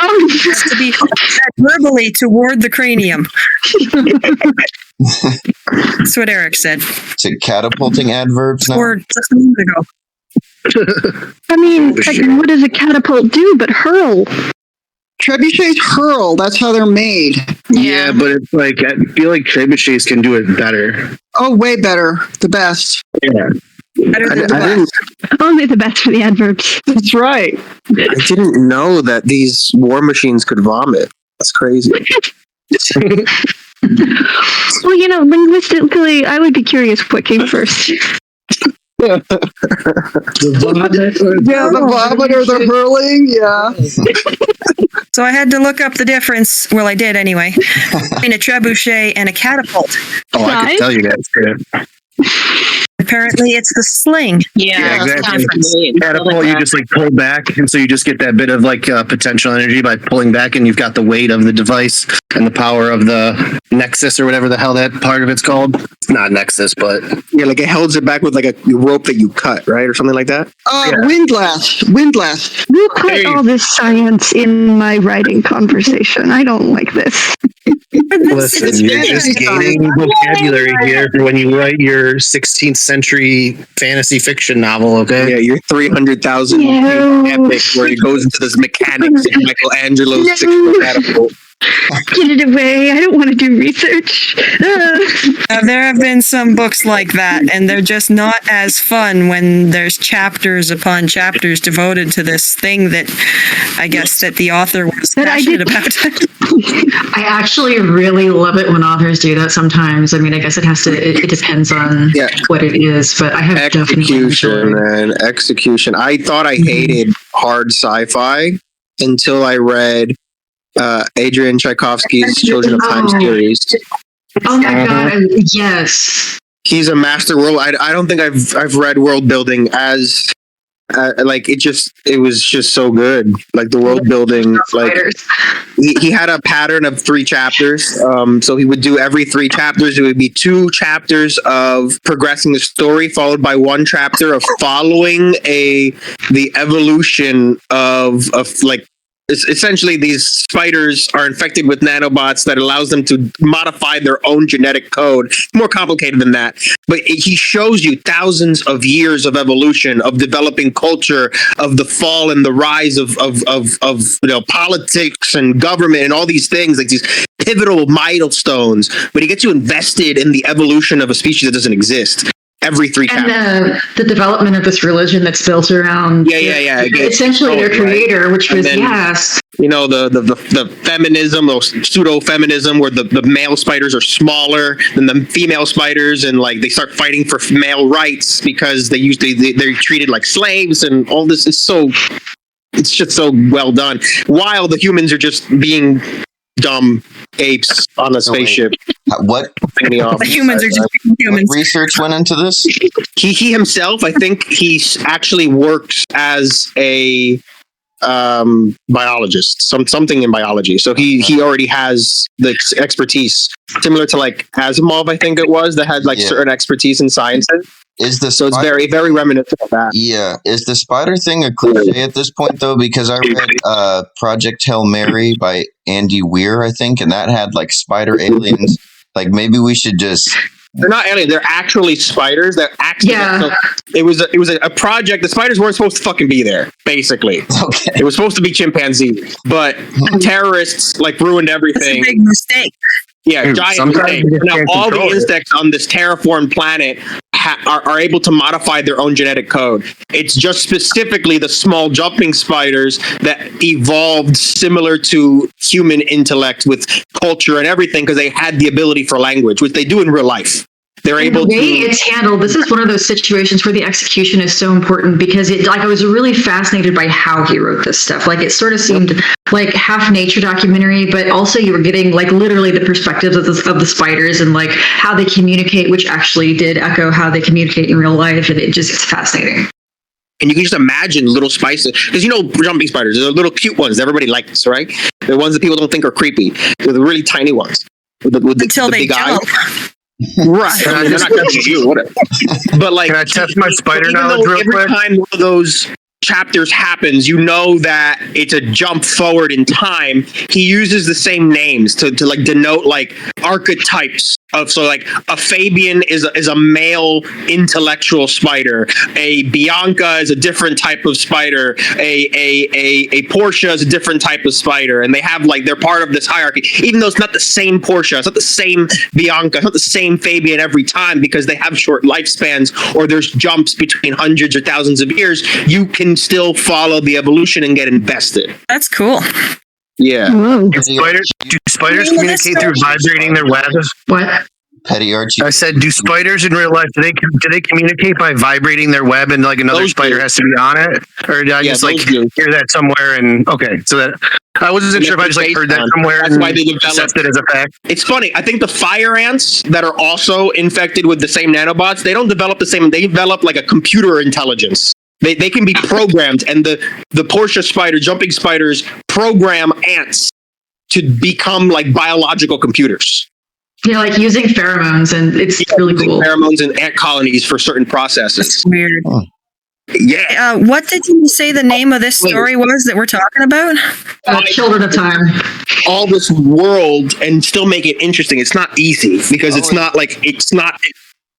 Oh, Just to be verbally toward the cranium. That's what Eric said. Is it catapulting adverbs now? Or just a minute ago. I mean, like, what does a catapult do but hurl? Trebuchets hurl. That's how they're made. Yeah, but it's like, I feel like trebuchets can do it better. Oh, way better. The best. Yeah. Better than the I best. didn't. Only the best for the adverbs. That's right. I didn't know that these war machines could vomit. That's crazy. Well, you know, linguistically, I would be curious what came first. Yeah, the vomit or the hurling. Yeah. So I had to look up the difference. Well, I did anyway. Between a trebuchet and a catapult. Oh, I could tell you guys. Yeah. Apparently, it's the sling. Yeah, exactly. Catapult, you just like pull back, and so you just get that bit of like potential energy by pulling back, and you've got the weight of the device and the power of the nexus or whatever the hell that part of it's called. It's not nexus, but Yeah, like it holds it back with like a rope that you cut, right, or something like that. Oh, Yeah. windlass. Windlass. You put all this science in my writing conversation. I don't like this. listen, you're just gaining vocabulary here for when you write your 16th century fantasy fiction novel. Okay. Yeah, your 300,000 No. epic where it goes into this mechanics of Michelangelo's No. sixth catapult. Get it away. I don't want to do research. There have been some books like that, and they're just not as fun when there's chapters upon chapters devoted to this thing that I guess that the author was But I passionate did- about. I actually really love it when authors do that sometimes. I mean, I guess it has to, it depends on Yeah. what it is, but I have definitely Execution, enjoyed. man. Execution. I thought I hated hard sci-fi until I read Adrian Tchaikovsky's Children of Time Oh. series. Oh my god, yes. He's a master world. I don't think I've read Worldbuilding as like it was just so good. Like the world building, like Spiders. he had a pattern of 3 chapters. So he would do every 3 chapters. It would be 2 chapters of progressing the story, followed by 1 chapter of following the evolution of like. Essentially, these spiders are infected with nanobots that allows them to modify their own genetic code. More complicated than that, but he shows you thousands of years of evolution, of developing culture, of the fall and the rise of politics and government and all these things, like these pivotal milestones. But he gets you invested in the evolution of a species that doesn't exist. Every 3 chapters. And the development of this religion that's built around Yeah. essentially their creator, which And was then- You know, the feminism or pseudo-feminism where the male spiders are smaller than the female spiders, and like they start fighting for male rights because they're treated like slaves, and all this is it's just so well done. While the humans are just being dumb apes on a spaceship. What The humans are just humans. research went into this? He himself, I think he actually works as a biologist, something in biology. So he already has the expertise, similar to like Asimov, I think it was, that had like certain expertise in sciences. So it's very, very reminiscent of that. Yeah. Is the spider thing a cliche at this point, though? Because I read Project Hail Mary by Andy Weir, I think, and that had like spider aliens. Like maybe we should just... They're not aliens. They're actually spiders. They're actually... Yeah. So it was a project. The spiders weren't supposed to fucking be there, basically. Okay. It was supposed to be chimpanzees. But terrorists like ruined That's a everything. big mistake. Yeah, giant Sometimes mistake. you just Now, can't all the control it. insects on this terraformed planet are able to modify their own genetic code. It's just specifically the small jumping spiders that evolved similar to human intellect with culture and everything because they had the ability for language, which they do in real life. They're And able the way to... it's handled, this is one of those situations where the execution is so important because I was really fascinated by how he wrote this stuff. Like it sort of seemed like half nature documentary, but also you were getting like literally the perspectives of the spiders and like how they communicate, which actually did echo how they communicate in real life. And it's fascinating. And you can just imagine little spices, because jumping spiders, they're the little cute ones that everybody likes, right? They're ones that people don't think are creepy. They're the really tiny ones with the Until they big jump. eyes. Right. They're not touching you, whatever. But like, Can I test my spider even knowledge though real every quick? time one of those chapters happens, you know that it's a jump forward in time. He uses the same names to like denote like archetypes of, so like a Fabian is a male intellectual spider. A Bianca is a different type of spider. A Portia is a different type of spider, and they have like they're part of this hierarchy. Even though it's not the same Portia, it's not the same Bianca, it's not the same Fabian every time because they have short lifespans or there's jumps between hundreds or thousands of years. You can still follow the evolution and get invested. That's cool. Yeah. Whoa. Do spiders communicate through vibrating their webs? What? Pettiarch. I said, do spiders in real life, do they communicate by vibrating their web and like another Those spider do. has to be on it? Or did I Yeah, just like those do. hear that somewhere? And okay, so that I wasn't sure if I just like heard that somewhere That's and why they developed- accepted as a fact. It's funny. I think the fire ants that are also infected with the same nanobots, they don't develop the same. They develop like a computer intelligence. They can be programmed, and the Portia spider, jumping spiders, program ants to become like biological computers. Yeah, like using pheromones, and it's really cool. Pheromones and ant colonies for certain processes. That's weird. Yeah. What did you say the name of this story was that we're talking about? Children of Time. All this world and still make it interesting. It's not easy because it's not an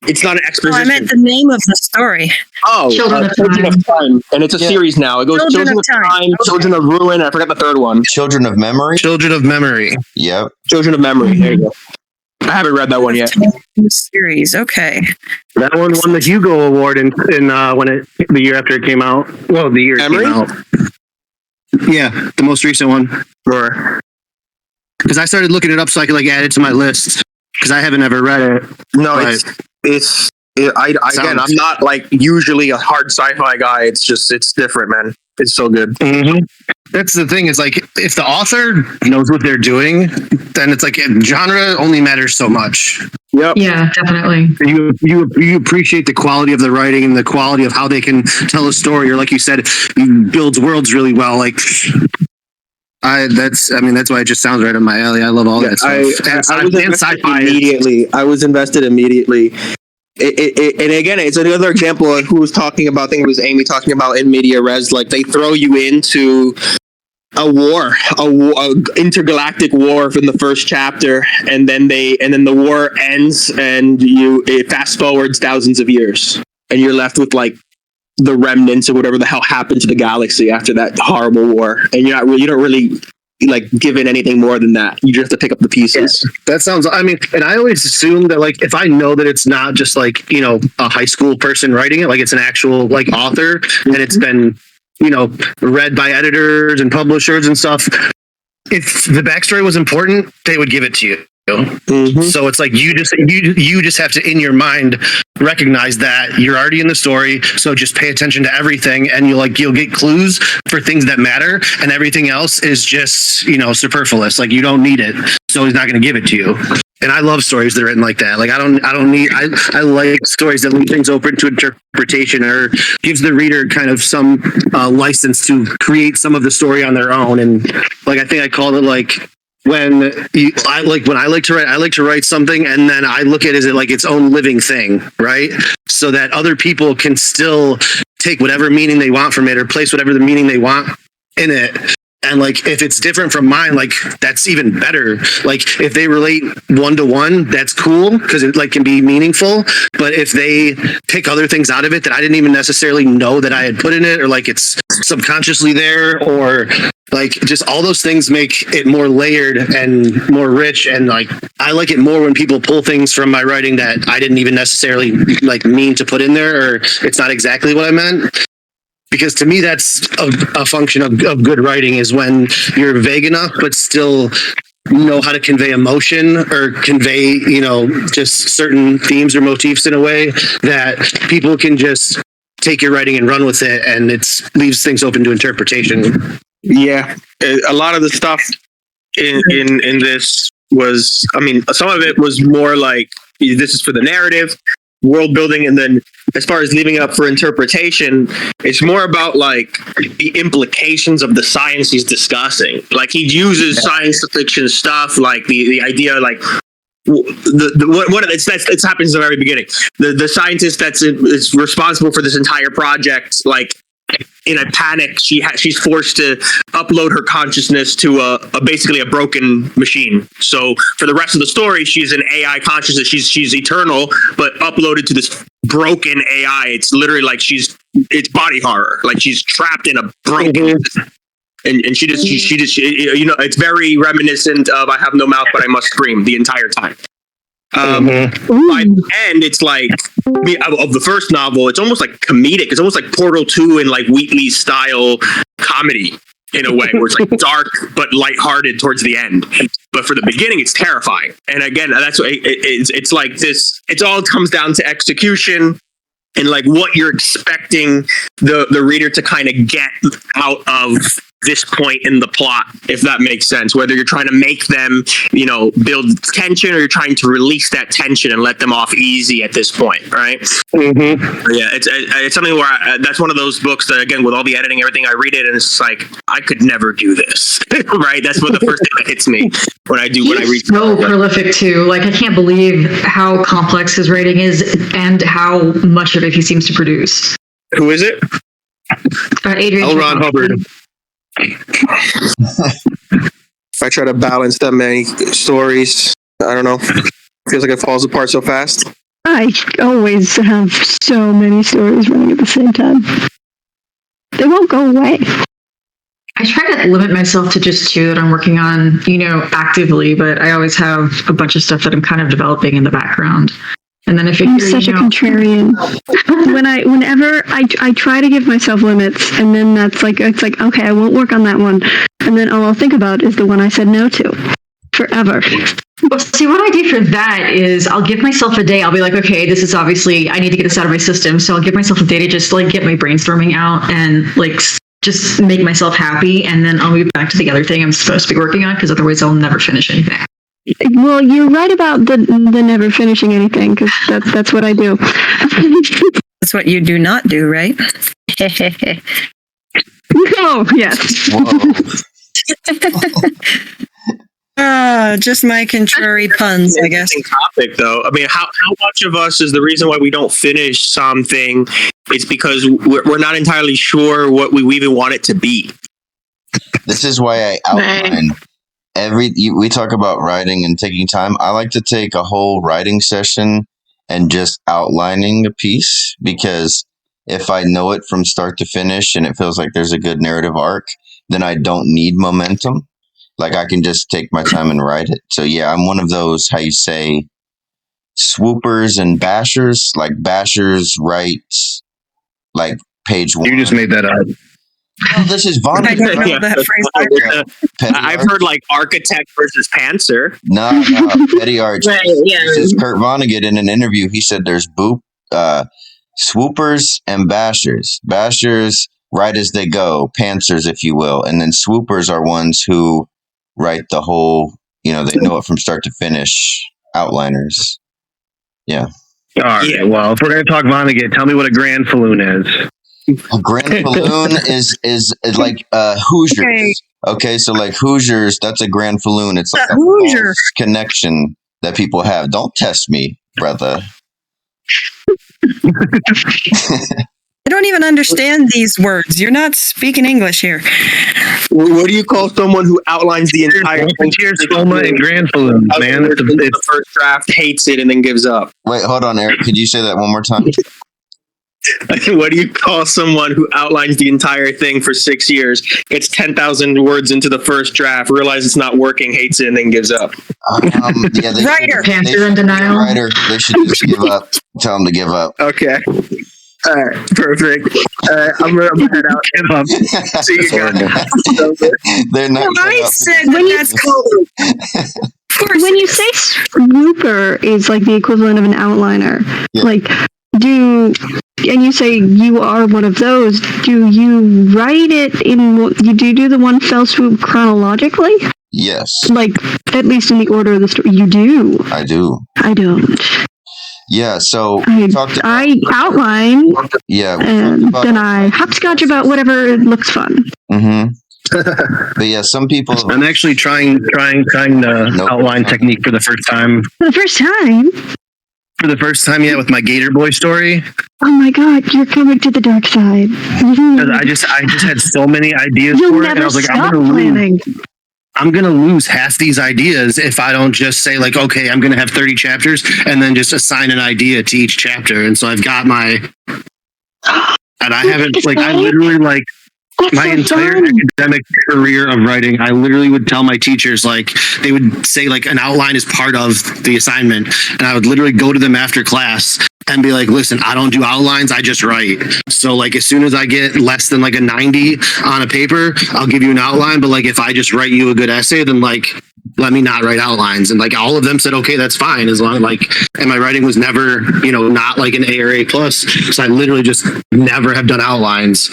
Oh, exposition. I meant the name of the story. Children of Children Time. of Time, and it's a series now. It goes Children Children of of Time, Time. Children of Ruin. I forgot the third one. Children of Memory. Children of Memory. Yep. Children of Memory. There you go. I haven't read that one yet. Series. Okay. That one won the Hugo Award in the year after it came out. Well, the year it Memory? came out. Yeah, the most recent one. Because I started looking it up so I could like add it to my list because I haven't ever read it. No, Right. Again, I'm not like usually a hard sci-fi guy. It's different, man. It's so good. Mm-hmm. That's the thing. Is like if the author knows what they're doing, then it's like genre only matters so much. Yep. Yeah, definitely. You appreciate the quality of the writing and the quality of how they can tell a story, or like you said, builds worlds really well. Like that's why it just sounds right up my alley. I love all that stuff. I was invested immediately. I was invested immediately. And again, it's another example of who was talking about. I think it was Amy talking about in media res. Like they throw you into a intergalactic war from the first chapter, and then the war ends, and it fast forwards thousands of years, and you're left with like the remnants of whatever the hell happened to the galaxy after that horrible war, and you don't really like given anything more than that. You just have to pick up the pieces. Yeah, that sounds, and I always assume that like if I know that it's not just like, a high school person writing it, like it's an actual like author and it's been, read by editors and publishers and stuff. If the backstory was important, they would give it to you. Mm-hmm. So it's like you just have to in your mind recognize that you're already in the story, so just pay attention to everything, and you'll get clues for things that matter, and everything else is just superfluous. Like you don't need it, so he's not going to give it to you. And I love stories that are written like that. Like I like stories that leave things open to interpretation or gives the reader kind of some license to create some of the story on their own. And like I think I called it like when I like to write something, and then I look at it as like its own living thing, right? So that other people can still take whatever meaning they want from it, or place whatever the meaning they want in it. And like, if it's different from mine, like that's even better. Like if they relate one to one, that's cool because it like can be meaningful. But if they pick other things out of it that I didn't even necessarily know that I had put in it, or like it's subconsciously there, or like just all those things make it more layered and more rich. And like, I like it more when people pull things from my writing that I didn't even necessarily like mean to put in there, or it's not exactly what I meant. Because to me, that's a function of good writing, is when you're vague enough, but still know how to convey emotion or convey, just certain themes or motifs in a way that people can just take your writing and run with it. And it leaves things open to interpretation. Yeah. A lot of the stuff in this was, I mean, some of it was more like, this is for the narrative, world building, and then as far as leaving it up for interpretation, it's more about like the implications of the science he's discussing. Like he uses science fiction stuff, like the idea, like it happens at the very beginning. The scientist is responsible for this entire project, like in a panic, she's forced to upload her consciousness to basically a broken machine. So for the rest of the story, she's an AI consciousness. She's eternal, but uploaded to this broken AI. It's literally like it's body horror. Like she's trapped in a broken. And she just it's very reminiscent of I have no mouth but I must scream the entire time. By the end, it's like of the first novel, it's almost like comedic. It's almost like Portal 2 in like Wheatley style comedy in a way, where it's like dark but lighthearted towards the end. But for the beginning, it's terrifying. And again, that's what it's like this. It all comes down to execution and like what you're expecting the reader to kind of get out of this point in the plot, if that makes sense. Whether you're trying to make them, build tension, or you're trying to release that tension and let them off easy at this point, right? Yeah, it's something where that's one of those books that, again, with all the editing, everything, I read it and it's like I could never do this, right? That's what the first thing that hits me when I read. So prolific too. Like I can't believe how complex his writing is and how much of it he seems to produce. Who is it? Adrian. L. Ron Hubbard. If I try to balance that many stories, I don't know. Feels like it falls apart so fast. I always have so many stories running at the same time. They won't go away. I try to limit myself to just 2 that I'm working on, actively, but I always have a bunch of stuff that I'm kind of developing in the background. And then if I'm such a contrarian. Whenever I try to give myself limits, and then it's like okay, I won't work on that one, and then all I'll think about is the one I said no to forever. Well, see, what I do for that is I'll give myself a day. I'll be like, okay, this is obviously I need to get this out of my system, so I'll give myself a day to just like get my brainstorming out and like just make myself happy, and then I'll move back to the other thing I'm supposed to be working on, because otherwise I'll never finish anything. Well, you're right about the never finishing anything, because that's what I do. That's what you do not do, right? Oh, yes. Just my contrary puns, I guess. Topic, though. I mean, how much of us is the reason why we don't finish something? It's because we're not entirely sure what we even want it to be. This is why I outline we talk about writing and taking time. I like to take a whole writing session and just outlining a piece, because if I know it from start to finish and it feels like there's a good narrative arc, then I don't need momentum. Like I can just take my time and write it. So yeah, I'm one of those, how you say, swoopers and bashers. Like bashers write like page 1. You just made that up. Oh, this is Vonnegut. I don't know that phrase. I've heard like architect versus pantser. No, Pettiarch. Right, yeah. This is Kurt Vonnegut in an interview. He said there's swoopers and bashers. Bashers write as they go, pantsers, if you will. And then swoopers are ones who write the whole, they know it from start to finish, outliners. Yeah. All right. Yeah. Well, if we're going to talk Vonnegut, tell me what a grand falloon is. A grand balloon is like Hoosiers. Okay. Okay, so like Hoosiers, that's a grand falloon. It's like a Hoosier. false connection that people have. Don't test me, brother. I don't even understand these words. You're not speaking English here. What do you call someone who outlines the entire thing? Cheers, Soma and Grand Falloon, man. It's the first draft, hates it, and then gives up. Wait, hold on, Eric. Could you say that one more time? What do you call someone who outlines the entire thing for 6 years, gets 10,000 words into the first draft, realizes it's not working, hates it, and then gives up? Yeah, Writer. Panther in denial. Writer. They should just give up. Tell them to give up. Okay. All right, perfect. I'm gonna head out. Give up. See you guys. They're not. I said that's called. Of course. When you say swooper is like the equivalent of an outliner, Yeah. like and you say you are one of those, do you write it you do the one fell swoop chronologically? Yes, Like, at least in the order of the story? You do. I do. I don't. Yeah, so we talked about, I outline, yeah, and then I hopscotch about whatever looks fun. Mm-hmm. But yeah, some people. I'm actually trying the outline technique for the first time. For the first time? For the first time, yeah, with my Gator Boy story. Oh my god, you're coming to the dark side. 'Cause I just had so many ideas You'll for it, and I never was like, stop planning. I'm gonna lose half these ideas if I don't just say like, okay, I'm gonna have 30 chapters and then just assign an idea to each chapter. And so I've got and I haven't like I literally like That's my so entire fun. academic career of writing, I literally would tell my teachers, like, they would say like an outline is part of the assignment, and I would literally go to them after class and be like, listen, I don't do outlines, I just write. So like as soon as I get less than like a 90 on a paper, I'll give you an outline, but like if I just write you a good essay, then like let me not write outlines. And like all of them said, okay, that's fine, as long as like, and my writing was never, not like an A or A plus. So I literally just never have done outlines.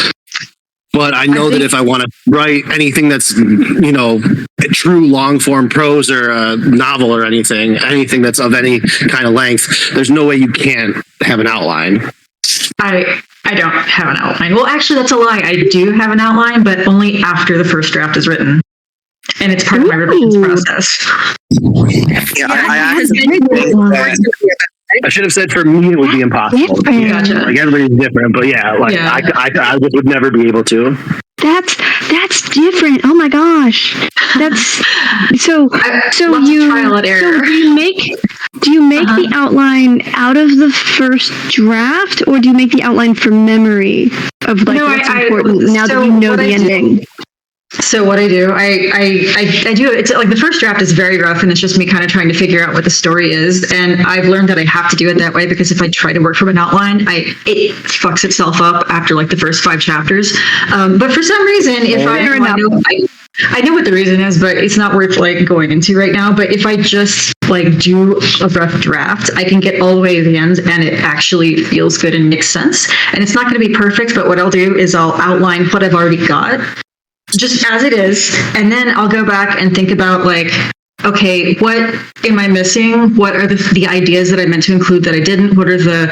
But I know that if I want to write anything that's, a true long form prose or a novel or anything that's of any kind of length, there's no way you can't have an outline. I don't have an outline. Well, actually, that's a lie. I do have an outline, but only after the first draft is written. And it's part of my revisions process. I should have said for me it would be impossible. Gotcha. Like everybody's different, but yeah, like Yeah. I would never be able to. That's different. Oh my gosh. That's so Lots of trial and error. So do you make the outline out of the first draft, or do you make the outline from memory of like what's important now that you know the ending? So what I do, I do, it's like the first draft is very rough, and it's just me kind of trying to figure out what the story is. And I've learned that I have to do it that way, because if I try to work from an outline, it fucks itself up after like the first 5 chapters. But for some reason, I know what the reason is, but it's not worth like going into right now. But if I just like do a rough draft, I can get all the way to the end, and it actually feels good and makes sense. And it's not going to be perfect, but what I'll do is I'll outline what I've already got, just as it is, and then I'll go back and think about like, okay, what am I missing? What are the ideas that I meant to include that I didn't? What are the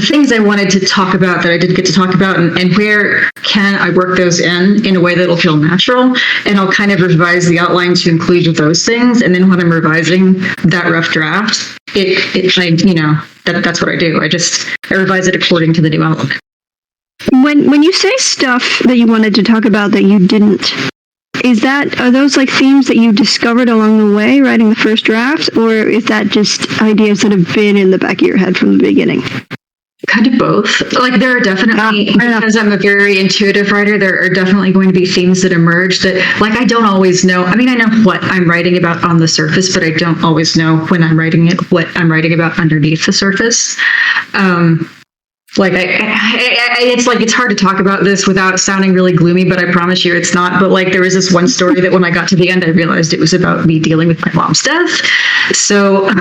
things I wanted to talk about that I didn't get to talk about, and where can I work those in a way that'll feel natural? And I'll kind of revise the outline to include those things. And then when I'm revising that rough draft, that's what I do. I revise it according to the new outlook. When you say stuff that you wanted to talk about that you didn't, are those like themes that you discovered along the way writing the first draft, or is that just ideas that have been in the back of your head from the beginning? Kind of both. Like there are definitely, because I'm a very intuitive writer, there are definitely going to be themes that emerge that like I don't always know. I mean, I know what I'm writing about on the surface, but I don't always know when I'm writing it, what I'm writing about underneath the surface. Like it's hard to talk about this without sounding really gloomy, but I promise you it's not. But like there was this one story that when I got to the end, I realized it was about me dealing with my mom's death. So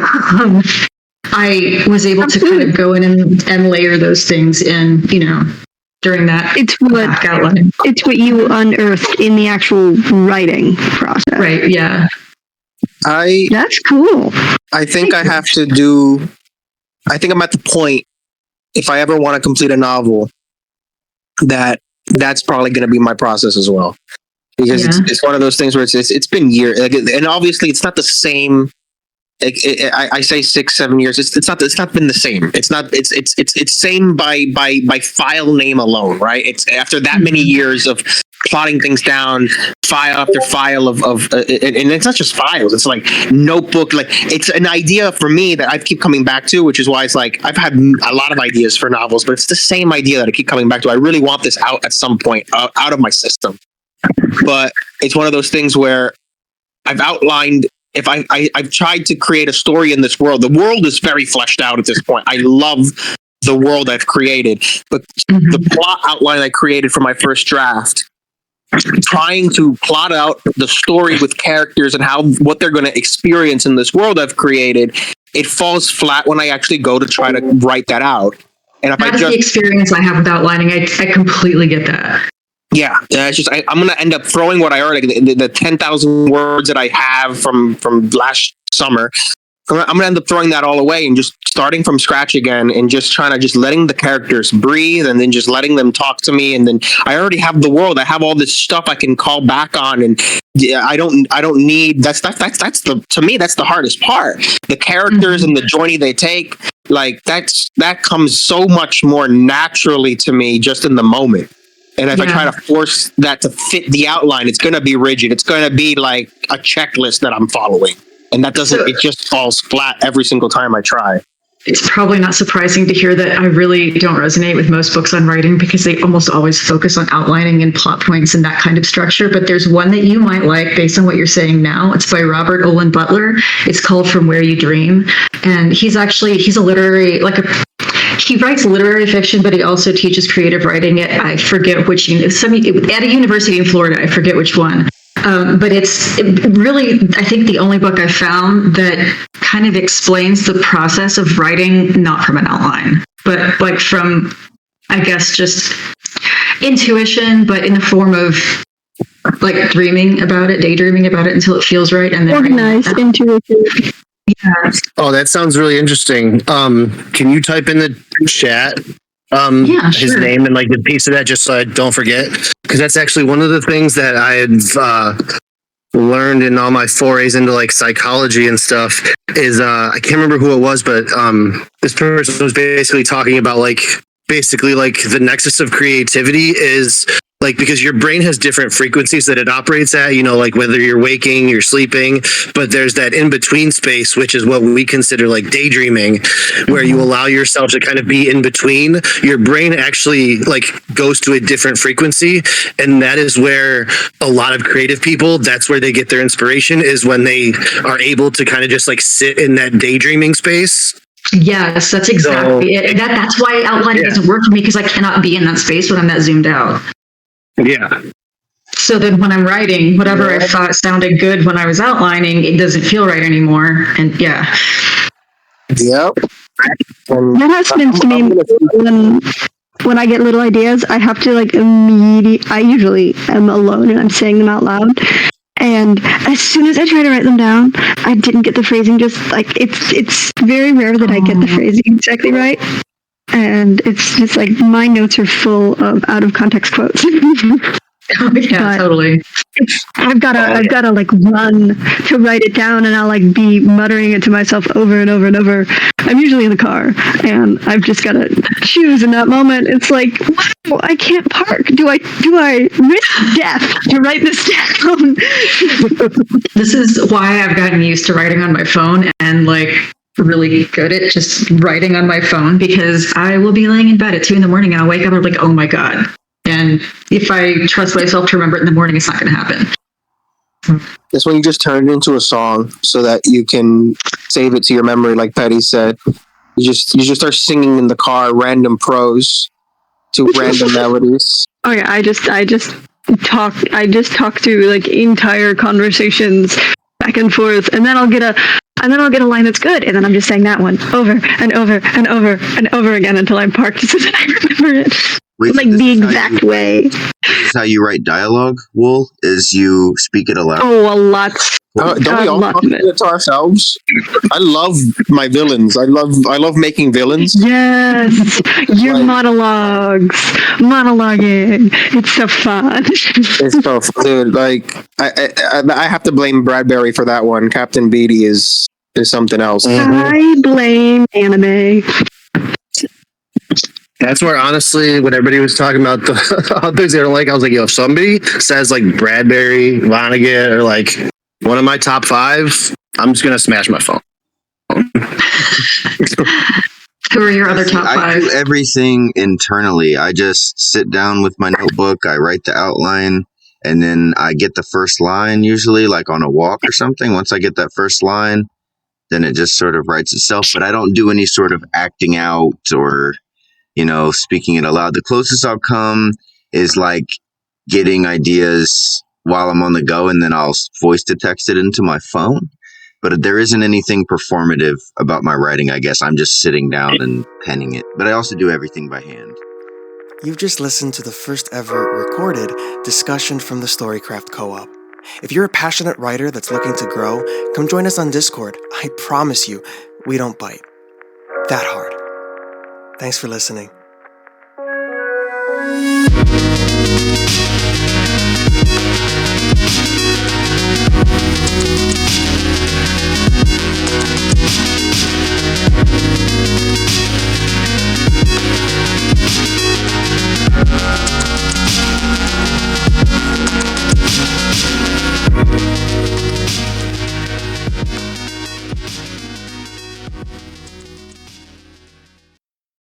I was able to kind of go in and layer those things in, during that. It's what you unearthed in the actual writing process. Right. Yeah. That's cool. I think I'm at the point, if I ever want to complete a novel, that's probably going to be my process as well. because Yeah. it's one of those things where it's been years, like, and obviously it's not the same. I say 6-7 years. It's not been the same. It's same by file name alone, right? It's after that many years of plotting things down, file after file of and it's not just files. It's like notebook. Like it's an idea for me that I keep coming back to, which is why it's like I've had a lot of ideas for novels, but it's the same idea that I keep coming back to. I really want this out at some point, out of my system. But it's one of those things where I've outlined. If I've tried to create a story in this world, the world is very fleshed out at this point. I love the world I've created, but the plot outline I created for my first draft, trying to plot out the story with characters and what they're going to experience in this world I've created, it falls flat when I actually go to try to write that out. And if That's the experience I have with outlining. I completely get that. Yeah, it's just I'm going to end up throwing what I already the 10,000 words that I have from last summer. I'm going to end up throwing that all away and just starting from scratch again and just trying to just letting the characters breathe and then just letting them talk to me. And then I already have the world. I have all this stuff I can call back on, and I don't need to me that's the hardest part. The characters and the journey they take, like that comes so much more naturally to me just in the moment. And if I try to force that to fit the outline, it's going to be rigid. It's going to be like a checklist that I'm following. And that doesn't, it just falls flat every single time I try. It's probably not surprising to hear that I really don't resonate with most books on writing because they almost always focus on outlining and plot points and that kind of structure. But there's one that you might like based on what you're saying now. It's by Robert Olin Butler. It's called From Where You Dream. And he's a literary, he writes literary fiction, but he also teaches creative writing at, I forget which, at a university in Florida, I forget which one. But it's really, I think, the only book I've found that kind of explains the process of writing, not from an outline, but like from, I guess, just intuition, but in the form of like daydreaming about it until it feels right. And then organized, intuitive. Yeah. Oh, that sounds really interesting. Can you type in the chat his name and like the piece of that just so I don't forget? Because that's actually one of the things that I've learned in all my forays into like psychology and stuff is I can't remember who it was, but this person was basically talking about like the nexus of creativity is like, because your brain has different frequencies that it operates at, like whether you're waking, you're sleeping, but there's that in between space, which is what we consider like daydreaming, where you allow yourself to kind of be in between. Your brain actually like goes to a different frequency. And that is where a lot of creative people, that's where they get their inspiration, is when they are able to kind of just like sit in that daydreaming space. Yes, that's exactly it. That's why outlining doesn't work for me, because I cannot be in that space when I'm that zoomed out. Yeah. So then when I'm writing, whatever I thought sounded good when I was outlining, it doesn't feel right anymore. And Yep. That happens to me when I get little ideas. I have to like I usually am alone and I'm saying them out loud. And as soon as I try to write them down, I didn't get the phrasing just like, it's very rare that I get the phrasing exactly right. And it's just like my notes are full of out of context quotes. Yeah, totally. I've gotta like run to write it down, and I'll like be muttering it to myself over and over and over. I'm usually in the car, and I've just gotta choose in that moment. It's like, wow, I can't park. Do I risk death to write this down? This is why I've gotten used to writing on my phone and like really good at just writing on my phone, because I will be laying in bed at 2 a.m. and I'll wake up and I'm like, oh my God. And if I trust myself to remember it in the morning, it's not going to happen. That's when you just turn it into a song so that you can save it to your memory. Like Petty said, you just start singing in the car, random prose to random melodies. Oh yeah. I just talk through like entire conversations back and forth, and then I'll get a line that's good, and then I'm just saying that one over and over and over and over again until I'm parked so that I remember it. Wait, like the exact way. This is how you write dialogue, Woul, is you speak it aloud. Oh, a lot. Don't we all talk it to ourselves? I love my villains. I love making villains. Yes, your Like- monologuing. It's so fun. It's tough, dude. Like I have to blame Bradbury for that one. Captain Beatty is something else. I blame anime. That's where, honestly, when everybody was talking about the authors they don't like, I was like, yo, if somebody says like Bradbury, Vonnegut, or like one of my top 5, I'm just gonna smash my phone. Who are your other top I 5? do everything internally. I just sit down with my notebook, I write the outline, and then I get the first line, usually like on a walk or something. Once I get that first line, then it just sort of writes itself. But I don't do any sort of acting out or, speaking it aloud. The closest I'll come is like getting ideas while I'm on the go, and then I'll voice to text it into my phone. But there isn't anything performative about my writing, I guess. I'm just sitting down and penning it. But I also do everything by hand. You've just listened to the first ever recorded discussion from the Storycraft Co-op. If you're a passionate writer that's looking to grow, come join us on Discord. I promise you, we don't bite that hard. Thanks for listening.